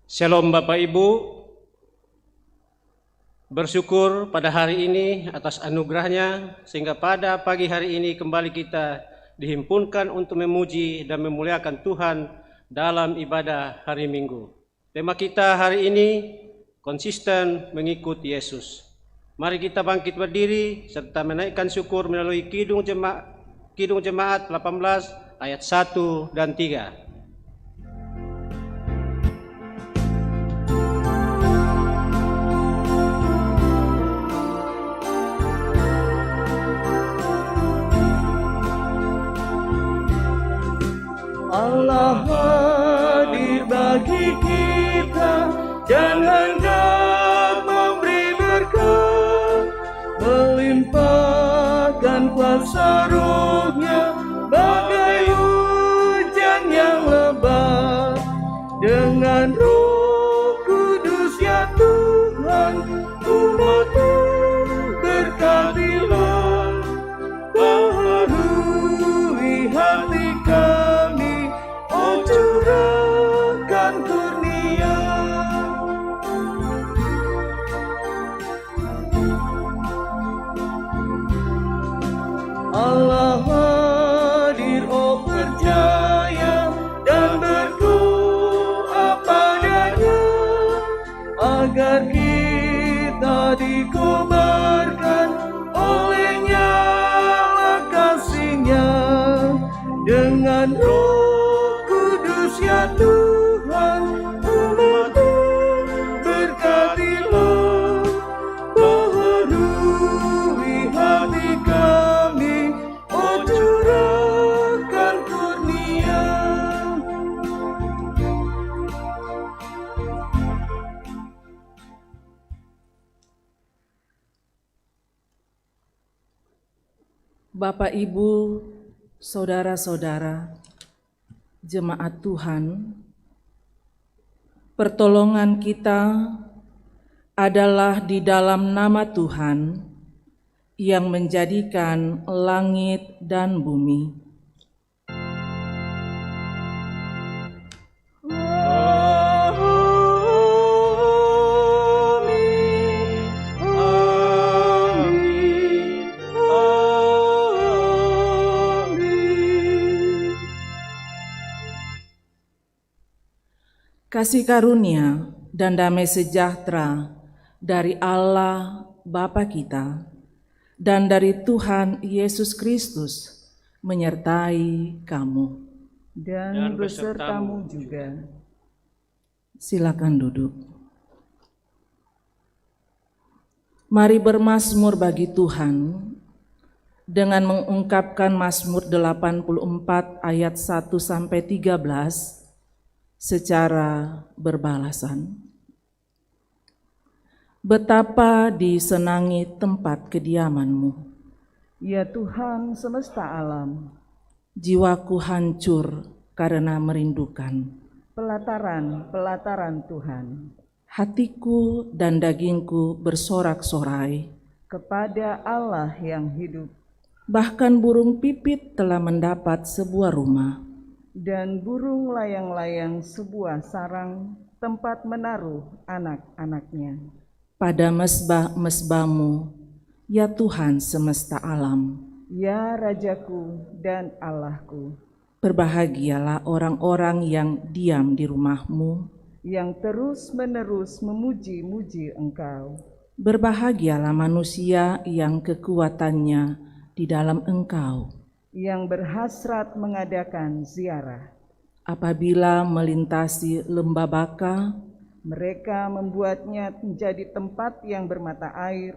Shalom Bapak Ibu, bersyukur pada hari ini atas anugerahnya sehingga pada pagi hari ini kembali kita dihimpunkan untuk memuji dan memuliakan Tuhan dalam ibadah hari Minggu. Tema kita hari ini konsisten mengikuti Yesus. Mari kita bangkit berdiri serta menaikkan syukur melalui Kidung Jemaat 18 ayat 1 dan 3. Allah hadir bagi kita dan hendak memberi berkat, melimpahkan kuasa Roh-Nya bagai hujan yang lebat. Dengan Roh Kudus ya Tuhan, umat-Mu berkatilah, baharui hati kami, oh curahkan kurnia. Allah hadir, oh percaya dan berdoa padanya, agar kita dikobarkan oleh nyala kasih-Nya. Dengan Roh Kudus ya Tuhan, umat-Mu berkatilah, baharui hati kami, oh curahkan kurnia. Bapak, Ibu, saudara-saudara, jemaat Tuhan, pertolongan kita adalah di dalam nama Tuhan yang menjadikan langit dan bumi. Kasih karunia dan damai sejahtera dari Allah Bapa kita dan dari Tuhan Yesus Kristus menyertai kamu. Dan besertamu juga. Silakan duduk. Mari bermazmur bagi Tuhan dengan mengungkapkan Mazmur 84 ayat 1 sampai 13 secara berbalasan. Betapa disenangi tempat kediaman-Mu, Ya Tuhan semesta alam, jiwaku hancur karena merindukan. pelataran Tuhan, Hatiku dan dagingku bersorak-sorai, kepada Allah yang hidup, bahkan burung pipit telah mendapat sebuah rumah. dan burung layang-layang sebuah sarang, tempat menaruh anak-anaknya. Pada mesbah-mesbah-Mu, ya Tuhan semesta alam, Ya Rajaku dan Allahku, berbahagialah orang-orang yang diam di rumah-Mu. yang terus-menerus memuji-muji Engkau. Berbahagialah manusia yang kekuatannya di dalam Engkau, yang berhasrat mengadakan ziarah. apabila melintasi lembah Baka, Mereka membuatnya menjadi tempat yang bermata air,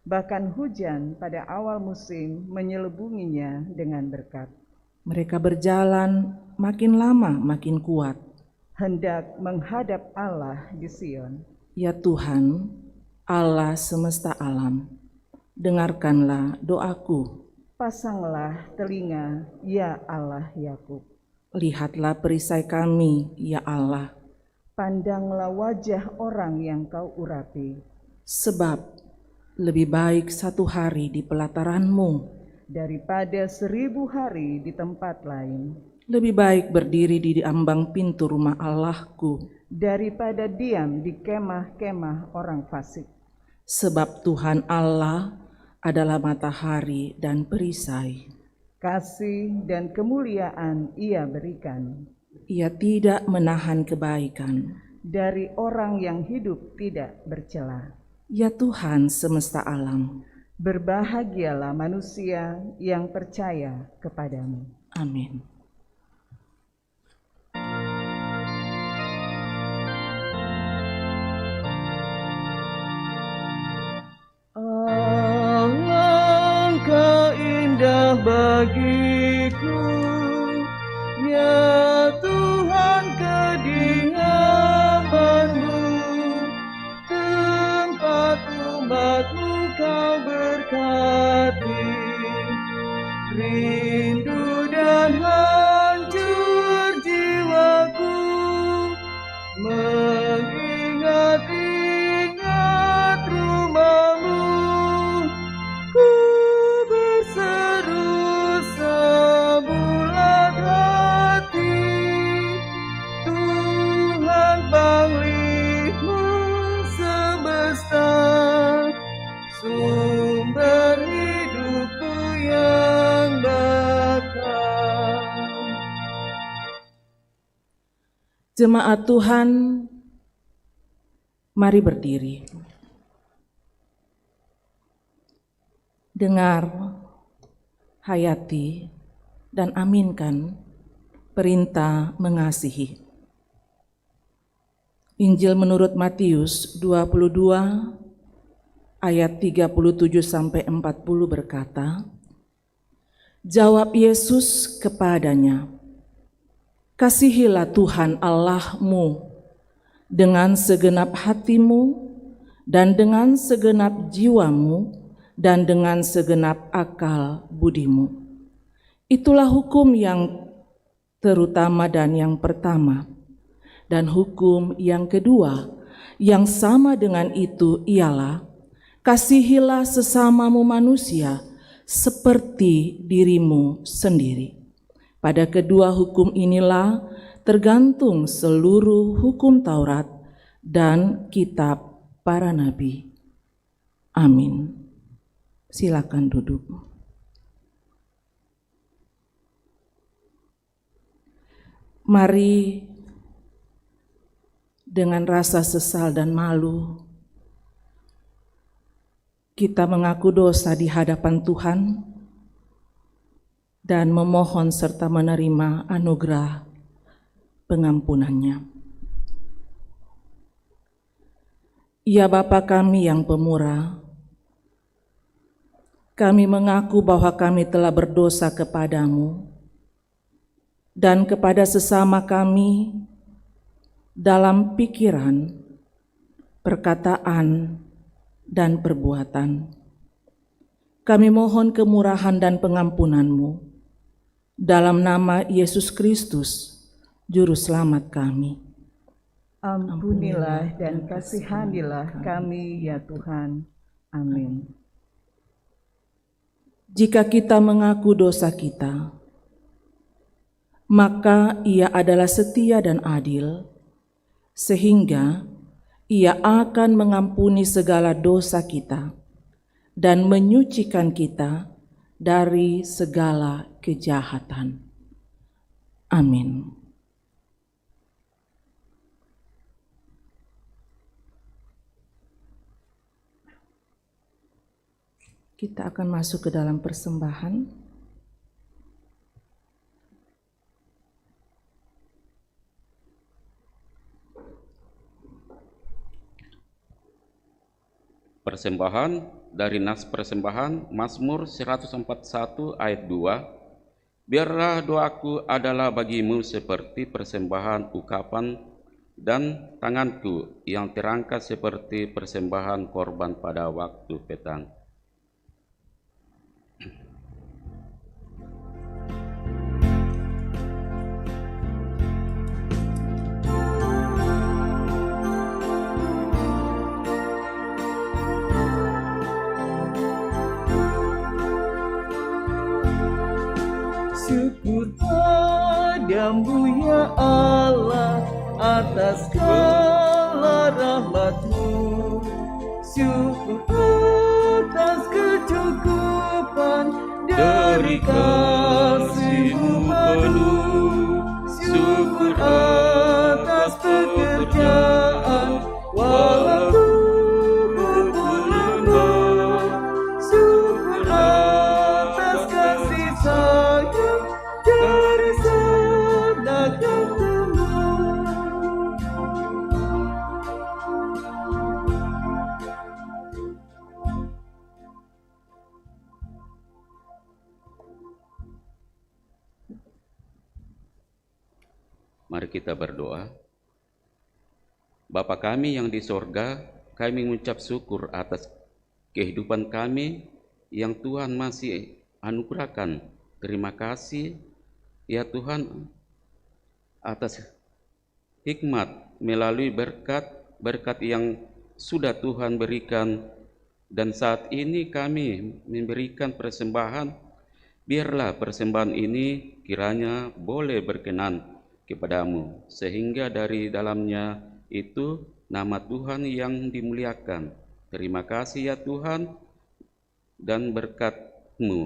bahkan hujan pada awal musim menyelubunginya dengan berkat. mereka berjalan makin lama makin kuat. Hendak menghadap Allah di Sion. Ya Tuhan, Allah semesta alam, dengarkanlah doaku. Pasanglah telinga, ya Allah Yakub. Lihatlah perisai kami, ya Allah. Pandanglah wajah orang yang kau urapi. Sebab lebih baik 1 hari di pelataran-Mu Daripada 1000 hari di tempat lain. lebih baik berdiri di ambang pintu rumah Allahku, Daripada diam di kemah-kemah orang fasik. sebab Tuhan Allah adalah matahari dan perisai. Kasih dan kemuliaan Ia berikan. Ia tidak menahan kebaikan. Dari orang yang hidup tidak bercela. Ya Tuhan semesta alam. Berbahagialah manusia yang percaya kepadamu. Amin. Alangkah indah bagiku, ya Tuhan, kediaman-Mu, tempat umat-Mu Kau berkati. Rindu dan hancur jiwaku, mengingat-ingat rumah-Mu. Ku berseru sebulat hati, Tuhan Panglima semesta, sumber hidupku yang bakal. Jemaat Tuhan, mari berdiri. Dengar, hayati, dan aminkan perintah mengasihi. Injil menurut Matius 22 ayat 37-40 berkata, jawab Yesus kepadanya, kasihilah Tuhan Allah-Mu dengan segenap hatimu dan dengan segenap jiwamu dan dengan segenap akal budimu. Itulah hukum yang terutama dan yang pertama. Dan hukum yang kedua yang sama dengan itu ialah, kasihilah sesamamu manusia seperti dirimu sendiri. Pada kedua hukum inilah tergantung seluruh hukum Taurat dan kitab para nabi. Amin. Silakan duduk. Mari dengan rasa sesal dan malu kita mengaku dosa di hadapan Tuhan dan memohon serta menerima anugerah pengampunannya. Ya Bapa kami yang pemurah, kami mengaku bahwa kami telah berdosa kepadamu dan kepada sesama kami dalam pikiran, perkataan, dan perbuatan. Kami mohon kemurahan dan pengampunan-Mu dalam nama Yesus Kristus, Juru Selamat kami. Ampunilah dan kasihanilah kami, ya Tuhan. Amin. Jika kita mengaku dosa kita, maka Ia adalah setia dan adil, sehingga Ia akan mengampuni segala dosa kita dan menyucikan kita dari segala kejahatan. Amin. Kita akan masuk ke dalam persembahan. Persembahan dari Nas Persembahan Mazmur 141 ayat 2. Biarlah doaku adalah bagimu seperti persembahan ukapan dan tanganku yang terangkat seperti persembahan korban pada waktu petang. Syukur padamu ya Allah atas segala rahmat-Mu. Syukur atas kecukupan dari kasih-Mu penuh. Syukur atas pekerjaan walau tubuhku lemah. Syukur atas kasih sayang dari saudara dan teman. Mari kita berdoa. Bapa kami yang di sorga, kami mengucap syukur atas kehidupan kami yang Tuhan masih anugerahkan. Terima kasih ya Tuhan atas hikmat melalui berkat yang sudah Tuhan berikan, dan saat ini kami memberikan persembahan. Biarlah persembahan ini kiranya boleh berkenan kepadamu, sehingga dari dalamnya itu nama Tuhan yang dimuliakan. Terima kasih ya Tuhan, dan berkat-Mu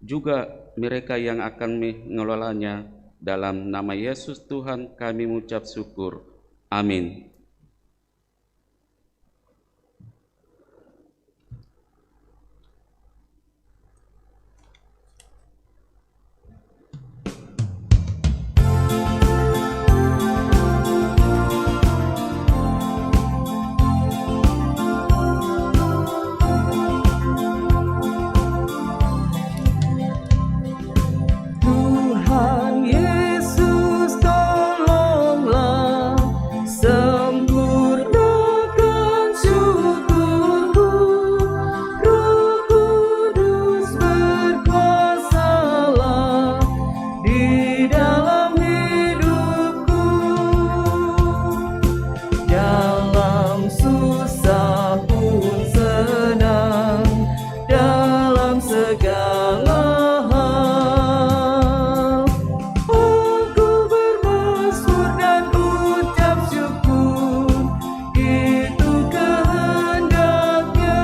juga mereka yang akan mengelolanya. Dalam nama Yesus Tuhan kami mengucap syukur. Amin. Tuhan Yesus tolonglah, sempurnakan syukurku. Roh Kudus berkuasalah di dalam hidupku. Dalam susah pun senang, dalam segala hal aku bermasmur dan ucap syukur, itu kehendaknya.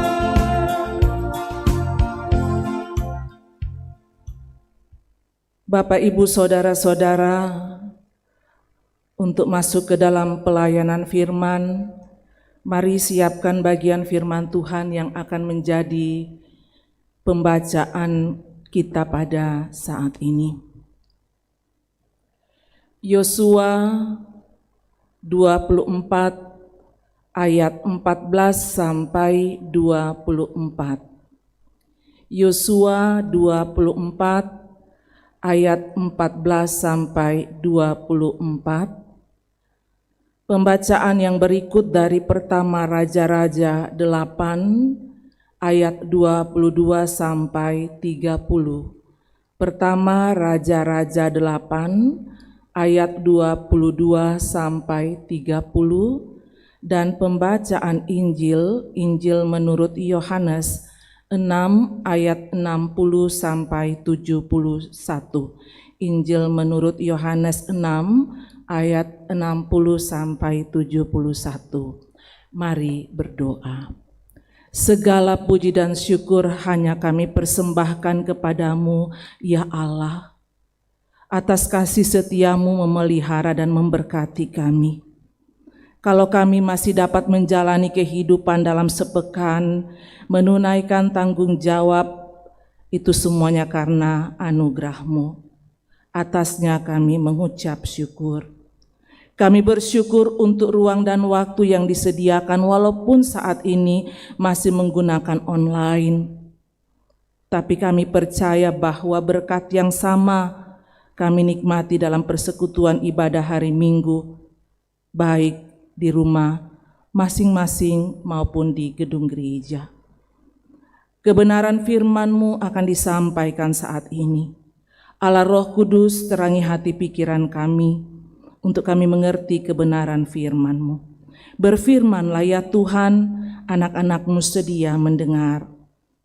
Bapak, Ibu, Saudara-saudara, untuk masuk ke dalam pelayanan firman, mari siapkan bagian firman Tuhan yang akan menjadi pembacaan kita pada saat ini. Yosua 24 ayat 14 sampai 24. Yosua 24 ayat 14 sampai 24. Pembacaan yang berikut dari pertama Raja-Raja 8 ayat 22 sampai 30. Pertama Raja-Raja 8 ayat 22 sampai 30, dan pembacaan Injil menurut Yohanes 6 ayat 60 sampai 71. Injil menurut Yohanes 6 ayat 60 sampai 71. Mari berdoa. Segala puji dan syukur hanya kami persembahkan kepadamu, ya Allah, atas kasih setiamu memelihara dan memberkati kami. Kalau kami masih dapat menjalani kehidupan dalam sepekan, menunaikan tanggung jawab, itu semuanya karena anugerah-Mu. Atasnya kami mengucap syukur. Kami bersyukur untuk ruang dan waktu yang disediakan walaupun saat ini masih menggunakan online. Tapi kami percaya bahwa berkat yang sama kami nikmati dalam persekutuan ibadah hari Minggu baik di rumah masing-masing maupun di gedung gereja. Kebenaran firman-Mu akan disampaikan saat ini. Allah Roh Kudus, terangi hati pikiran kami untuk kami mengerti kebenaran firman-Mu. Berfirmanlah ya Tuhan, anak-anak-Mu sedia mendengar.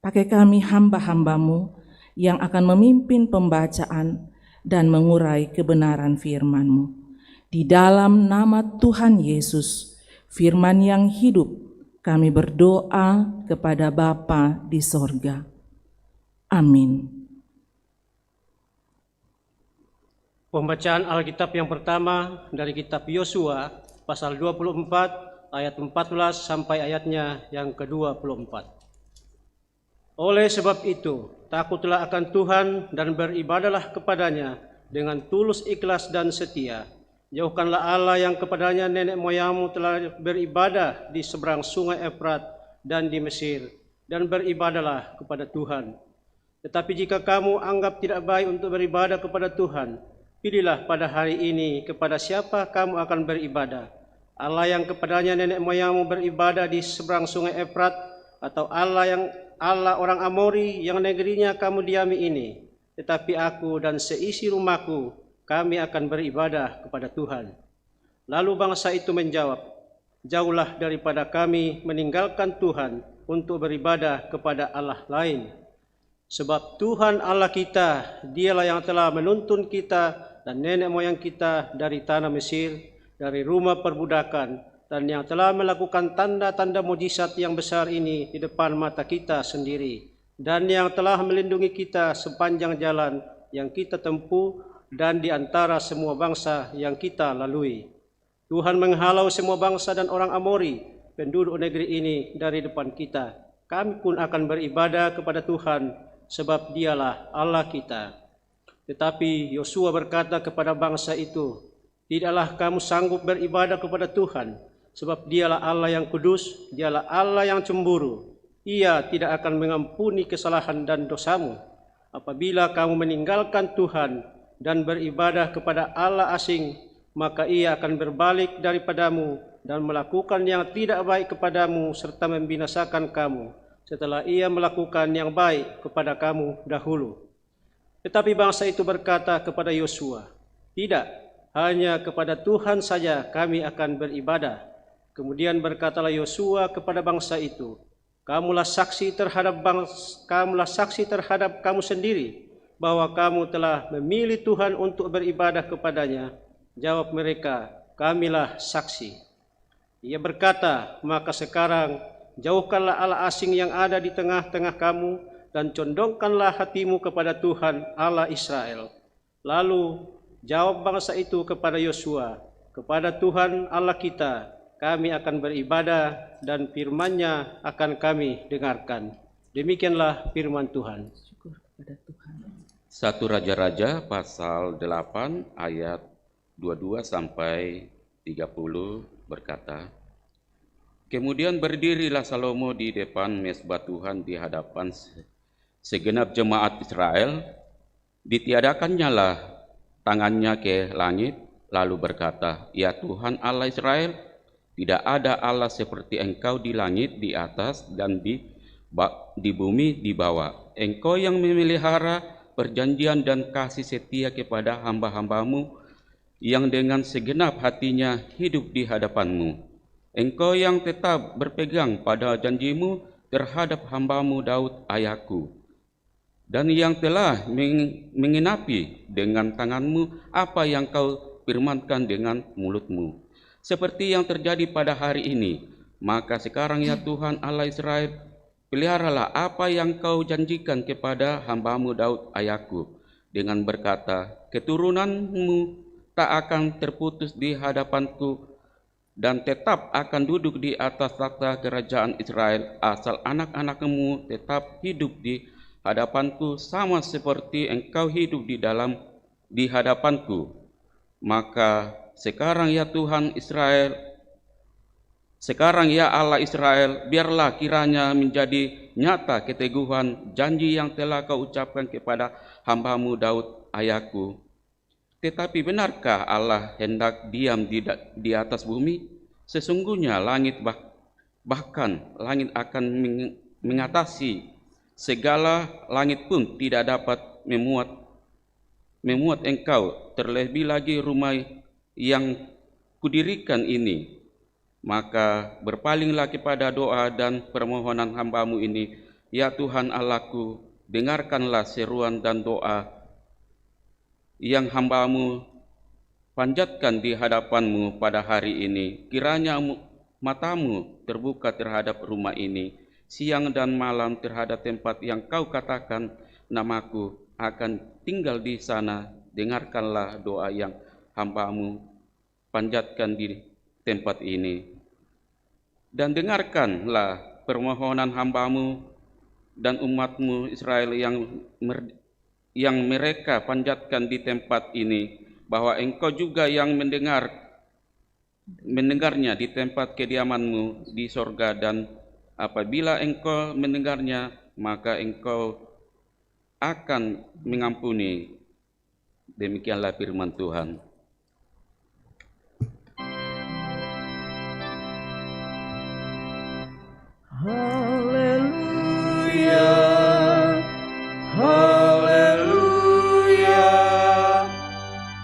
Pakai kami hamba-hamba-Mu yang akan memimpin pembacaan dan mengurai kebenaran firman-Mu. Di dalam nama Tuhan Yesus, firman yang hidup, kami berdoa kepada Bapa di sorga. Amin. Pembacaan Alkitab yang pertama dari kitab Yosua pasal 24 ayat 14 sampai ayatnya yang ke-24. Oleh sebab itu, takutlah akan Tuhan dan beribadahlah kepadanya dengan tulus, ikhlas dan setia. Jauhkanlah Allah yang kepadanya nenek moyangmu telah beribadah di seberang sungai Efrat dan di Mesir, dan beribadahlah kepada Tuhan. Tetapi jika kamu anggap tidak baik untuk beribadah kepada Tuhan, pilihlah pada hari ini kepada siapa kamu akan beribadah. Allah yang kepadanya nenek moyangmu beribadah di seberang sungai Efrat, atau Allah orang Amori yang negerinya kamu diami ini. Tetapi aku dan seisi rumahku, kami akan beribadah kepada Tuhan. Lalu bangsa itu menjawab, jauhlah daripada kami meninggalkan Tuhan untuk beribadah kepada Allah lain. Sebab Tuhan Allah kita, dialah yang telah menuntun kita dan nenek moyang kita dari tanah Mesir, dari rumah perbudakan, dan yang telah melakukan tanda-tanda mujizat yang besar ini di depan mata kita sendiri, dan yang telah melindungi kita sepanjang jalan yang kita tempuh dan di antara semua bangsa yang kita lalui. Tuhan menghalau semua bangsa dan orang Amori, penduduk negeri ini, dari depan kita. Kami pun akan beribadah kepada Tuhan, sebab dialah Allah kita. Tetapi Yosua berkata kepada bangsa itu, tidaklah kamu sanggup beribadah kepada Tuhan, sebab dialah Allah yang kudus, dialah Allah yang cemburu. Ia tidak akan mengampuni kesalahan dan dosamu. Apabila kamu meninggalkan Tuhan dan beribadah kepada Allah asing, maka ia akan berbalik daripadamu dan melakukan yang tidak baik kepadamu serta membinasakan kamu, setelah ia melakukan yang baik kepada kamu dahulu. Tetapi bangsa itu berkata kepada Yosua, tidak, hanya kepada Tuhan saja kami akan beribadah. Kemudian berkatalah Yosua kepada bangsa itu, kamulah saksi terhadap kamu sendiri, bahwa kamu telah memilih Tuhan untuk beribadah kepadanya. Jawab mereka, kamilah saksi. Ia berkata, maka sekarang jauhkanlah Allah asing yang ada di tengah-tengah kamu, dan condongkanlah hatimu kepada Tuhan Allah Israel. Lalu jawab bangsa itu kepada Yosua, kepada Tuhan Allah kita, kami akan beribadah dan firman-Nya akan kami dengarkan. Demikianlah firman Tuhan. Syukur kepada Tuhan. 1 Raja-Raja pasal 8 ayat 22 sampai 30 berkata, kemudian berdirilah Salomo di depan mezbah Tuhan di hadapan segenap jemaat Israel, ditiadakannya lah tangannya ke langit, lalu berkata, ya Tuhan Allah Israel, tidak ada Allah seperti Engkau di langit di atas dan di bumi di bawah. Engkau yang memelihara perjanjian dan kasih setia kepada hamba-hambamu yang dengan segenap hatinya hidup di hadapanmu. Engkau yang tetap berpegang pada janjimu terhadap hambamu Daud ayahku, dan yang telah mengenapi dengan tanganmu apa yang kau firmankan dengan mulutmu, seperti yang terjadi pada hari ini. Maka sekarang ya Tuhan Allah Israel, peliharalah apa yang kau janjikan kepada hambamu Daud ayahku, dengan berkata, keturunanmu tak akan terputus di hadapanku, dan tetap akan duduk di atas takhta kerajaan Israel, asal anak-anakmu tetap hidup di hadapanku, sama seperti engkau hidup di hadapanku. Maka sekarang ya Tuhan Israel, sekarang ya Allah Israel, biarlah kiranya menjadi nyata keteguhan janji yang telah kau ucapkan kepada hambamu Daud ayahku. Tetapi benarkah Allah hendak diam di atas bumi? Sesungguhnya bahkan langit akan mengatasi segala langit pun tidak dapat memuat engkau, terlebih lagi rumah yang kudirikan ini. Maka berpalinglah kepada doa dan permohonan hamba-Mu ini, ya Tuhan Allahku, dengarkanlah seruan dan doa yang hamba-Mu panjatkan di hadapan-Mu pada hari ini. Kiranya mata-Mu terbuka terhadap rumah ini, siang dan malam terhadap tempat yang Kau katakan nama-Ku akan tinggal di sana. Dengarkanlah doa yang hamba-Mu panjatkan di tempat ini. Dan dengarkanlah permohonan hamba-Mu dan umat-Mu Israel yang mereka panjatkan di tempat ini, bahwa Engkau juga yang mendengarnya di tempat kediaman-Mu di sorga, dan apabila Engkau mendengarnya, maka Engkau akan mengampuni. Demikianlah firman Tuhan. Haleluya, haleluya,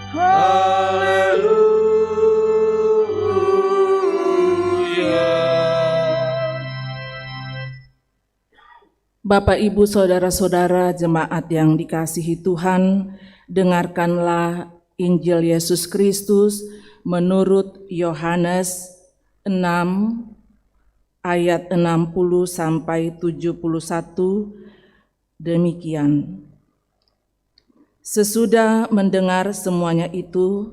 haleluya. Bapak, Ibu, Saudara-saudara jemaat yang dikasihi Tuhan, dengarkanlah Injil Yesus Kristus menurut Yohanes 6 ayat 60 sampai 71. Demikian. Sesudah mendengar semuanya itu,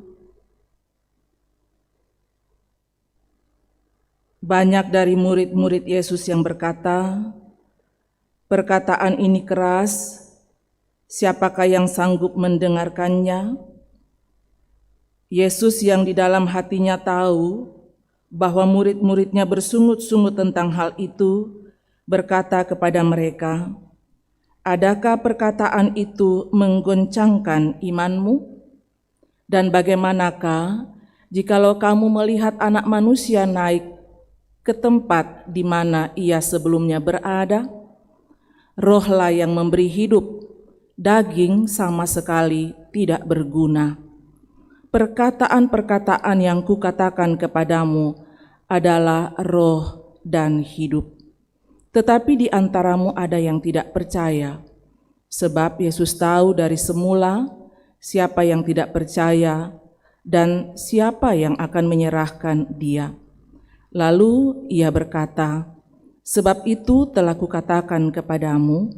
banyak dari murid-murid Yesus yang berkata, "Perkataan ini keras, siapakah yang sanggup mendengarkannya?" Yesus yang di dalam hatinya tahu bahwa murid-muridnya bersungut-sungut tentang hal itu, berkata kepada mereka, "Adakah perkataan itu menggoncangkan imanmu? Dan bagaimanakah jikalau kamu melihat Anak Manusia naik ke tempat di mana Ia sebelumnya berada? Rohlah yang memberi hidup, daging sama sekali tidak berguna. Perkataan-perkataan yang kukatakan kepadamu adalah roh dan hidup. Tetapi di antaramu ada yang tidak percaya." Sebab Yesus tahu dari semula siapa yang tidak percaya dan siapa yang akan menyerahkan Dia. Lalu Ia berkata, "Sebab itu telah kukatakan kepadamu,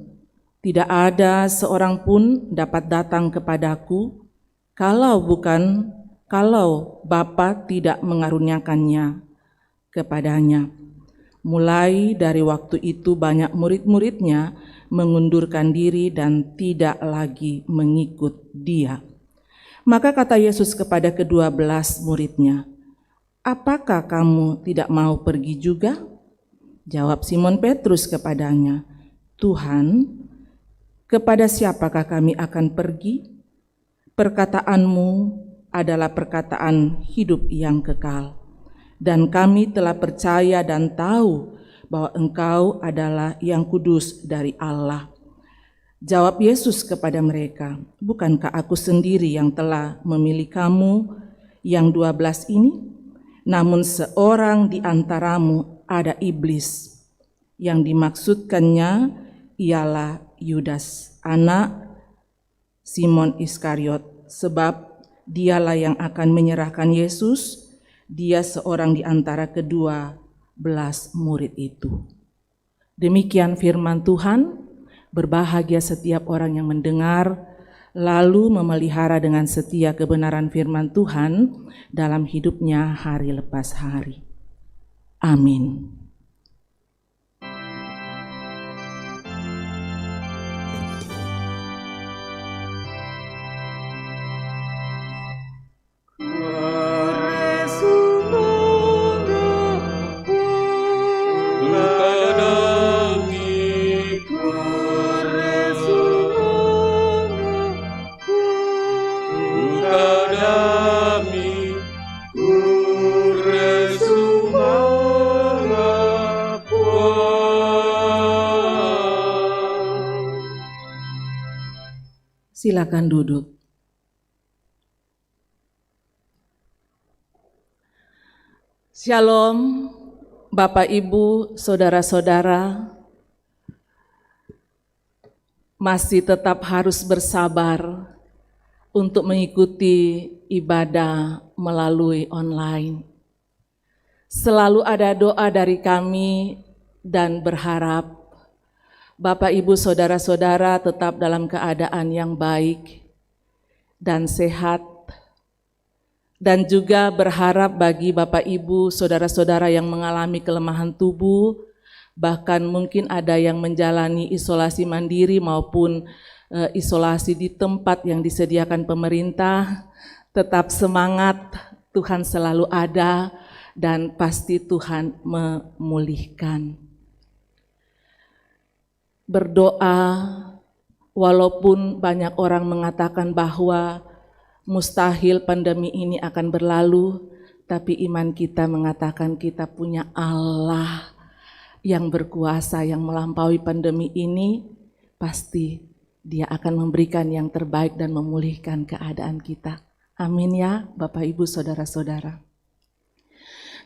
tidak ada seorang pun dapat datang kepadaku kalau Bapa tidak mengaruniakannya kepadanya." Mulai dari waktu itu banyak murid-muridnya mengundurkan diri dan tidak lagi mengikut Dia. Maka kata Yesus kepada ke-12 muridnya, "Apakah kamu tidak mau pergi juga?" Jawab Simon Petrus kepadanya, "Tuhan, kepada siapakah kami akan pergi? Perkataanmu adalah perkataan hidup yang kekal, dan kami telah percaya dan tahu bahwa Engkau adalah yang kudus dari Allah." Jawab Yesus kepada mereka, "Bukankah aku sendiri yang telah memilih kamu yang 12 ini? Namun seorang di antaramu ada iblis." Yang dimaksudkannya ialah Yudas, anak Simon Iskariot, sebab dialah yang akan menyerahkan Yesus. Dia seorang di antara ke-12 murid itu. Demikian firman Tuhan. Berbahagia setiap orang yang mendengar, lalu memelihara dengan setia kebenaran firman Tuhan dalam hidupnya hari lepas hari. Amin. Bukan Silakan duduk. Shalom, Bapak, Ibu, saudara-saudara. Masih tetap harus bersabar untuk mengikuti ibadah melalui online. Selalu ada doa dari kami dan berharap Bapak, Ibu, saudara-saudara tetap dalam keadaan yang baik dan sehat. Dan juga berharap bagi Bapak, Ibu, saudara-saudara yang mengalami kelemahan tubuh, bahkan mungkin ada yang menjalani isolasi mandiri maupun isolasi di tempat yang disediakan pemerintah, tetap semangat, Tuhan selalu ada dan pasti Tuhan memulihkan. Berdoa, walaupun banyak orang mengatakan bahwa mustahil pandemi ini akan berlalu, tapi iman kita mengatakan kita punya Allah yang berkuasa, yang melampaui pandemi ini, pasti Dia akan memberikan yang terbaik dan memulihkan keadaan kita. Amin ya Bapak, Ibu, saudara-saudara.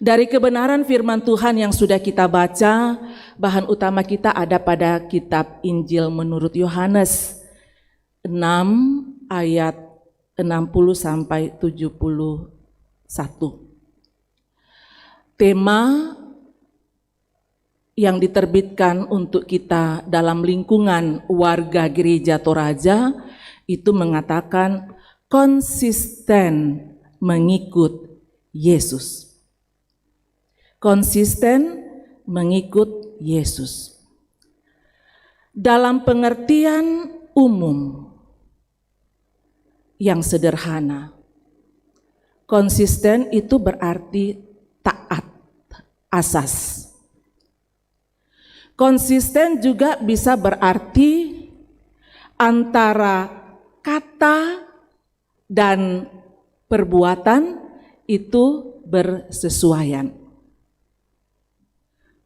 Dari kebenaran firman Tuhan yang sudah kita baca, bahan utama kita ada pada kitab Injil menurut Yohanes 6 ayat 60 sampai 71. Tema yang diterbitkan untuk kita dalam lingkungan warga Gereja Toraja itu mengatakan konsisten mengikut Yesus. Konsisten mengikut Yesus. Dalam pengertian umum yang sederhana, konsisten itu berarti taat asas. Konsisten juga bisa berarti antara kata dan perbuatan itu bersesuaian.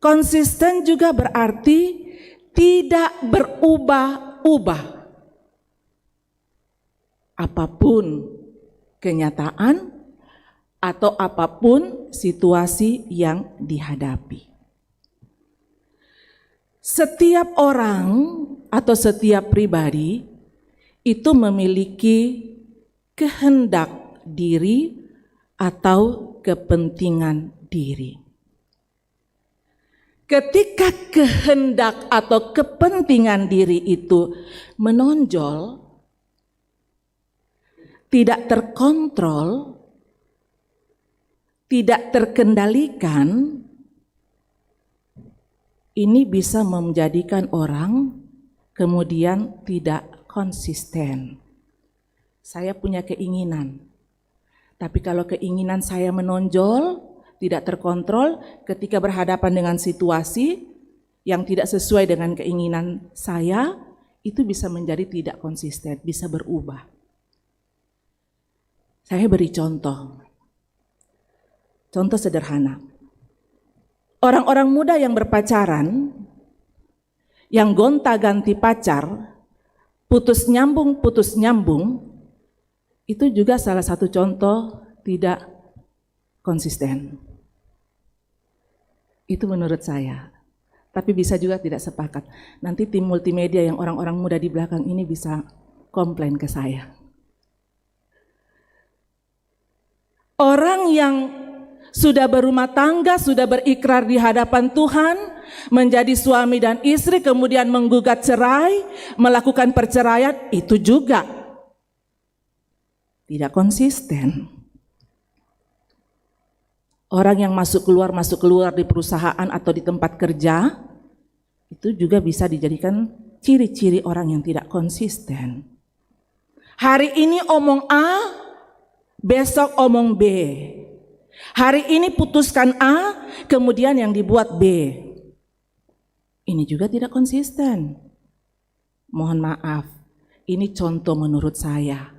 Konsisten juga berarti tidak berubah-ubah. Apapun kenyataan atau apapun situasi yang dihadapi. Setiap orang atau setiap pribadi itu memiliki kehendak diri atau kepentingan diri. Ketika kehendak atau kepentingan diri itu menonjol, tidak terkontrol, tidak terkendalikan, ini bisa menjadikan orang kemudian tidak konsisten. Saya punya keinginan, tapi kalau keinginan saya menonjol, tidak terkontrol, ketika berhadapan dengan situasi yang tidak sesuai dengan keinginan saya, itu bisa menjadi tidak konsisten, bisa berubah. Saya beri contoh sederhana. Orang-orang muda yang berpacaran, yang gonta-ganti pacar, putus nyambung, itu juga salah satu contoh tidak konsisten. Itu menurut saya. Tapi bisa juga tidak sepakat. Nanti tim multimedia yang orang-orang muda di belakang ini bisa komplain ke saya. Orang yang sudah berumah tangga, sudah berikrar di hadapan Tuhan, menjadi suami dan istri, kemudian menggugat cerai, melakukan perceraian, itu juga tidak konsisten. Orang yang masuk keluar di perusahaan atau di tempat kerja, itu juga bisa dijadikan ciri-ciri orang yang tidak konsisten. Hari ini omong A, besok omong B. Hari ini putuskan A, kemudian yang dibuat B. Ini juga tidak konsisten. Mohon maaf, ini contoh menurut saya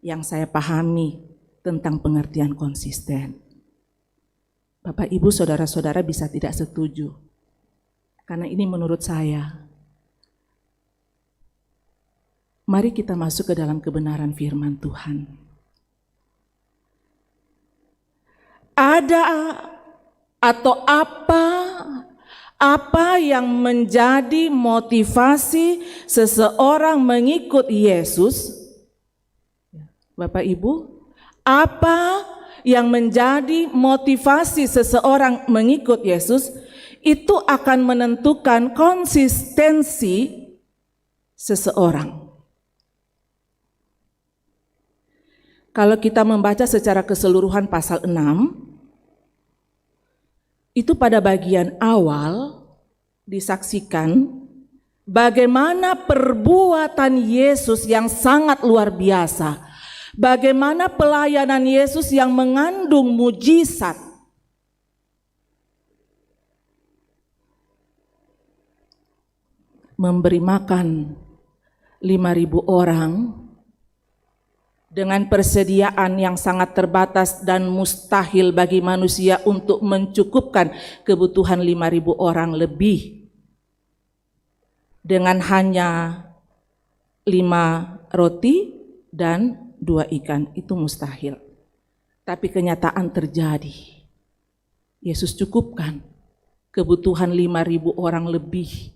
yang saya pahami tentang pengertian konsisten. Bapak, Ibu, saudara-saudara bisa tidak setuju, karena ini menurut saya. Mari kita masuk ke dalam kebenaran firman Tuhan. Ada atau apa yang menjadi motivasi seseorang mengikut Yesus? Bapak Ibu, apa yang menjadi motivasi seseorang mengikut Yesus itu akan menentukan konsistensi seseorang. Kalau kita membaca secara keseluruhan pasal 6, itu pada bagian awal disaksikan bagaimana perbuatan Yesus yang sangat luar biasa, bagaimana pelayanan Yesus yang mengandung mujizat. Memberi makan 5.000 orang dengan persediaan yang sangat terbatas dan mustahil bagi manusia untuk mencukupkan kebutuhan 5.000 orang lebih. Dengan hanya 5 roti dan 2 ikan, itu mustahil. Tapi kenyataan terjadi. Yesus cukupkan kebutuhan 5.000 orang lebih.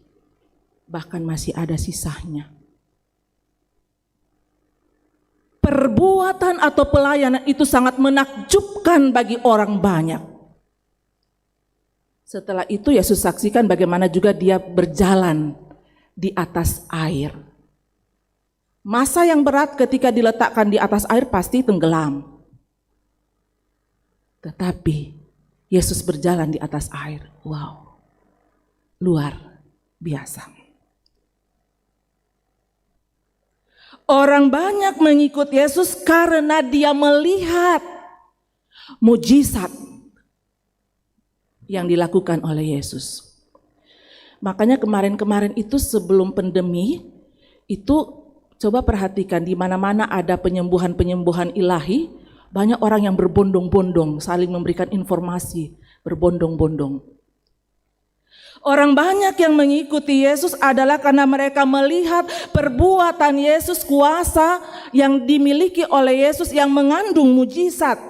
Bahkan masih ada sisanya. Perbuatan atau pelayanan itu sangat menakjubkan bagi orang banyak. Setelah itu Yesus saksikan bagaimana juga dia berjalan di atas air. Masa yang berat ketika diletakkan di atas air pasti tenggelam. Tetapi Yesus berjalan di atas air. Wow, luar biasa. Orang banyak mengikut Yesus karena dia melihat mujizat yang dilakukan oleh Yesus. Makanya kemarin-kemarin itu sebelum pandemi, itu coba perhatikan di mana-mana ada penyembuhan-penyembuhan ilahi, banyak orang yang berbondong-bondong saling memberikan informasi, berbondong-bondong. Orang banyak yang mengikuti Yesus adalah karena mereka melihat perbuatan Yesus, kuasa yang dimiliki oleh Yesus yang mengandung mujizat.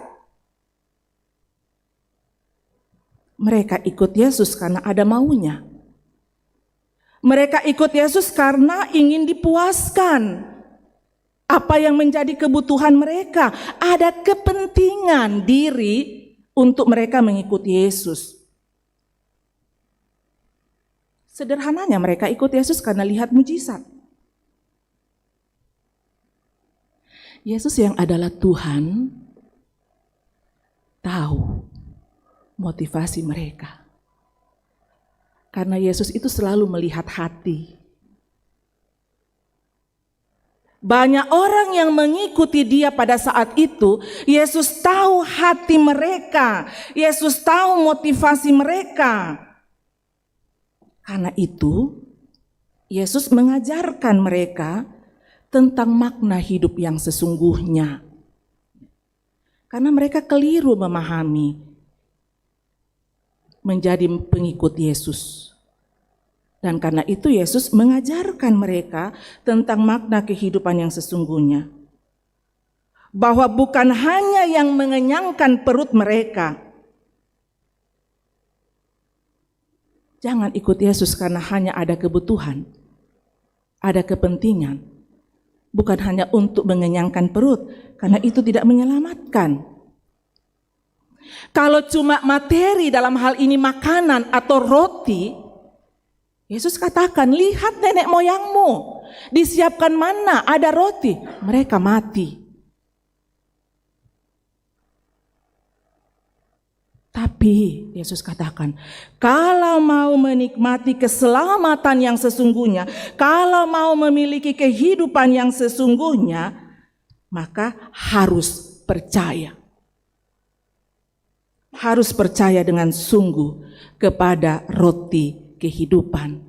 Mereka ikut Yesus karena ada maunya. Mereka ikut Yesus karena ingin dipuaskan. Apa yang menjadi kebutuhan mereka? Ada kepentingan diri untuk mereka mengikuti Yesus. Sederhananya mereka ikut Yesus karena lihat mujizat. Yesus yang adalah Tuhan tahu motivasi mereka. Karena Yesus itu selalu melihat hati. Banyak orang yang mengikuti dia pada saat itu, Yesus tahu hati mereka, Yesus tahu motivasi mereka. Karena itu, Yesus mengajarkan mereka tentang makna hidup yang sesungguhnya. Karena mereka keliru memahami menjadi pengikut Yesus. Dan karena itu Yesus mengajarkan mereka tentang makna kehidupan yang sesungguhnya. Bahwa bukan hanya yang mengenyangkan perut mereka. Jangan ikut Yesus karena hanya ada kebutuhan, ada kepentingan. Bukan hanya untuk mengenyangkan perut, karena itu tidak menyelamatkan. Kalau cuma materi dalam hal ini makanan atau roti, Yesus katakan, lihat nenek moyangmu, disiapkan mana ada roti, mereka mati. Tapi Yesus katakan, kalau mau menikmati keselamatan yang sesungguhnya, kalau mau memiliki kehidupan yang sesungguhnya, maka harus percaya. Harus percaya dengan sungguh kepada roti kehidupan,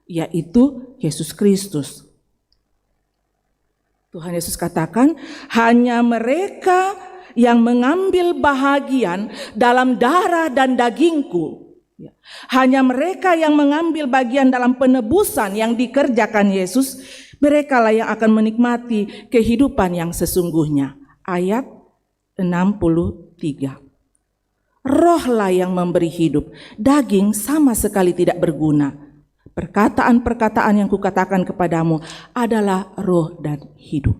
yaitu Yesus Kristus. Tuhan Yesus katakan, hanya mereka yang mengambil bahagian dalam darah dan dagingku. Hanya mereka yang mengambil bagian dalam penebusan yang dikerjakan Yesus, Merekalah yang akan menikmati kehidupan yang sesungguhnya. Ayat 63. Rohlah yang memberi hidup, daging sama sekali tidak berguna. Perkataan-perkataan yang kukatakan kepadamu adalah roh dan hidup.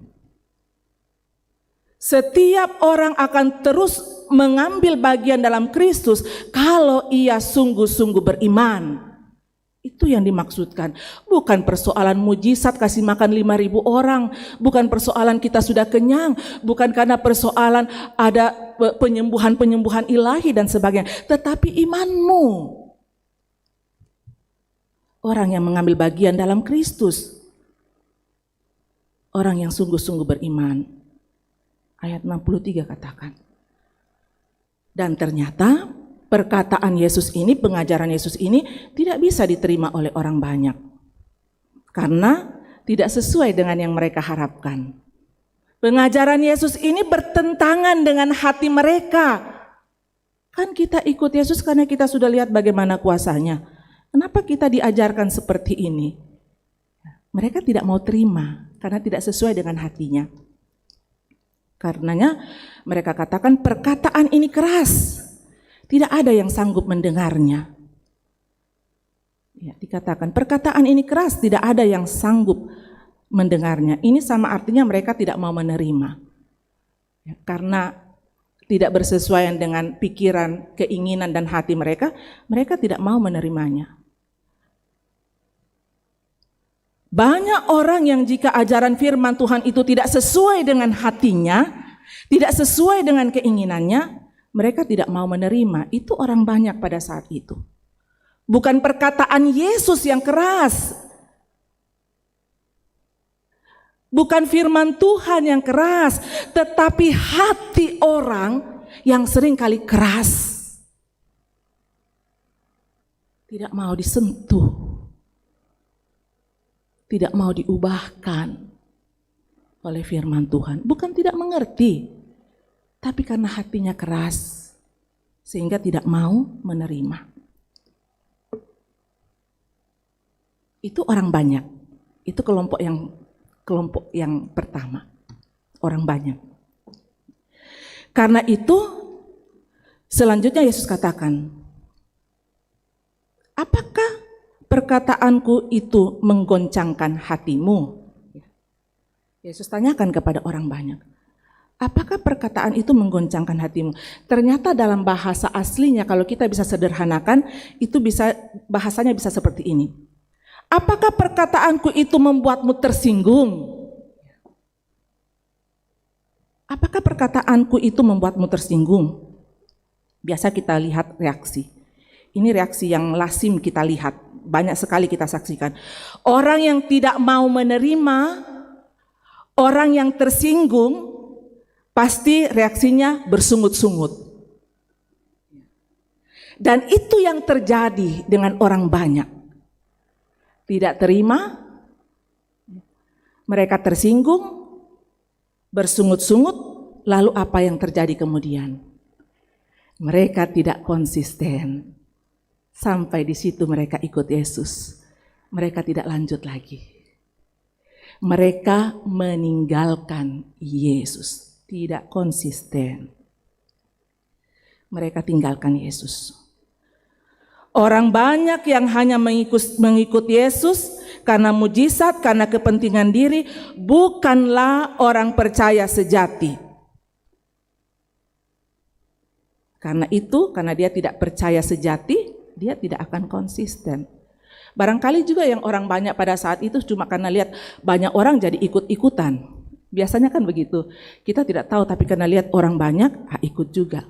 Setiap orang akan terus mengambil bagian dalam Kristus kalau ia sungguh-sungguh beriman. Itu yang dimaksudkan. Bukan persoalan mujizat kasih makan 5.000 orang. Bukan persoalan kita sudah kenyang. Bukan karena persoalan ada penyembuhan-penyembuhan ilahi dan sebagainya. Tetapi imanmu. Orang yang mengambil bagian dalam Kristus. Orang yang sungguh-sungguh beriman. Ayat 63 katakan. Dan ternyata perkataan Yesus ini, pengajaran Yesus ini tidak bisa diterima oleh orang banyak. Karena tidak sesuai dengan yang mereka harapkan. Pengajaran Yesus ini bertentangan dengan hati mereka. Kan kita ikut Yesus karena kita sudah lihat bagaimana kuasanya. Kenapa kita diajarkan seperti ini? Mereka tidak mau terima karena tidak sesuai dengan hatinya. Karenanya mereka katakan perkataan ini keras. Tidak ada yang sanggup mendengarnya. Ya, dikatakan perkataan ini keras, tidak ada yang sanggup mendengarnya. Ini sama artinya mereka tidak mau menerima. Ya, karena tidak bersesuaian dengan pikiran, keinginan dan hati mereka, mereka tidak mau menerimanya. Banyak orang yang jika ajaran firman Tuhan itu tidak sesuai dengan hatinya, tidak sesuai dengan keinginannya, mereka tidak mau menerima. Itu orang banyak pada saat itu. Bukan perkataan Yesus yang keras. Bukan firman Tuhan yang keras. Tetapi hati orang yang seringkali keras. Tidak mau disentuh. Tidak mau diubahkan oleh firman Tuhan. Bukan tidak mengerti. Tapi karena hatinya keras, sehingga tidak mau menerima. Itu orang banyak. Itu kelompok yang pertama. Orang banyak. Karena itu, selanjutnya Yesus katakan, apakah perkataanku itu menggoncangkan hatimu? Yesus tanyakan kepada orang banyak. Apakah perkataan itu menggoncangkan hatimu? Ternyata dalam bahasa aslinya kalau kita bisa sederhanakan, itu bahasanya bisa seperti ini. Apakah perkataanku itu membuatmu tersinggung? Apakah perkataanku itu membuatmu tersinggung? Biasa kita lihat reaksi. Ini reaksi yang lazim kita lihat, banyak sekali kita saksikan. Orang yang tidak mau menerima, orang yang tersinggung, pasti reaksinya bersungut-sungut. Dan itu yang terjadi dengan orang banyak. Tidak terima, mereka tersinggung, bersungut-sungut, lalu apa yang terjadi kemudian? Mereka tidak konsisten. Sampai di situ mereka ikut Yesus. Mereka tidak lanjut lagi. Mereka meninggalkan Yesus. Tidak konsisten. Mereka tinggalkan Yesus. Orang banyak yang hanya mengikut Yesus karena mujizat, karena kepentingan diri, bukanlah orang percaya sejati. Karena itu, karena dia tidak percaya sejati, dia tidak akan konsisten. Barangkali juga yang orang banyak pada saat itu cuma karena lihat banyak orang jadi ikut-ikutan. Biasanya kan begitu, kita tidak tahu tapi karena lihat orang banyak, ikut juga.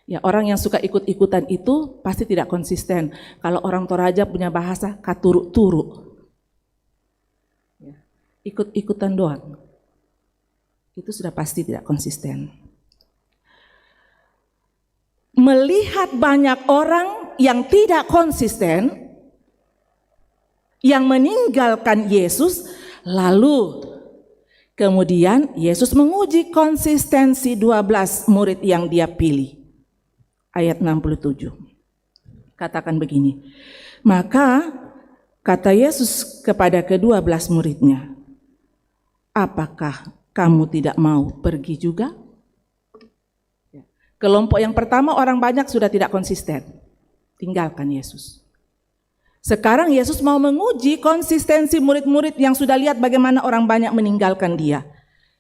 Ya, orang yang suka ikut-ikutan itu pasti tidak konsisten. Kalau orang Toraja punya bahasa katuru-turu. Ya, ikut-ikutan doang. Itu sudah pasti tidak konsisten. Melihat banyak orang yang tidak konsisten, yang meninggalkan Yesus, lalu kemudian Yesus menguji konsistensi 12 murid yang dia pilih. Ayat 67. Katakan begini. Maka Kata Yesus kepada ke-12 muridnya, apakah kamu tidak mau pergi juga? Kelompok yang pertama orang banyak sudah tidak konsisten, tinggalkan Yesus. Sekarang Yesus mau menguji konsistensi murid-murid yang sudah lihat bagaimana orang banyak meninggalkan dia.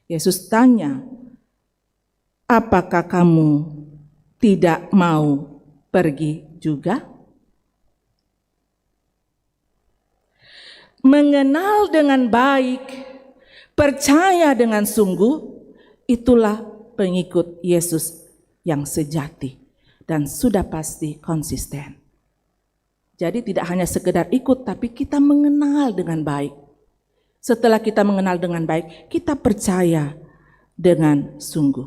Yesus tanya, apakah kamu tidak mau pergi juga? Mengenal dengan baik, percaya dengan sungguh, itulah pengikut Yesus yang sejati dan sudah pasti konsisten. Jadi tidak hanya sekedar ikut, tapi kita mengenal dengan baik. Setelah kita mengenal dengan baik, kita percaya dengan sungguh.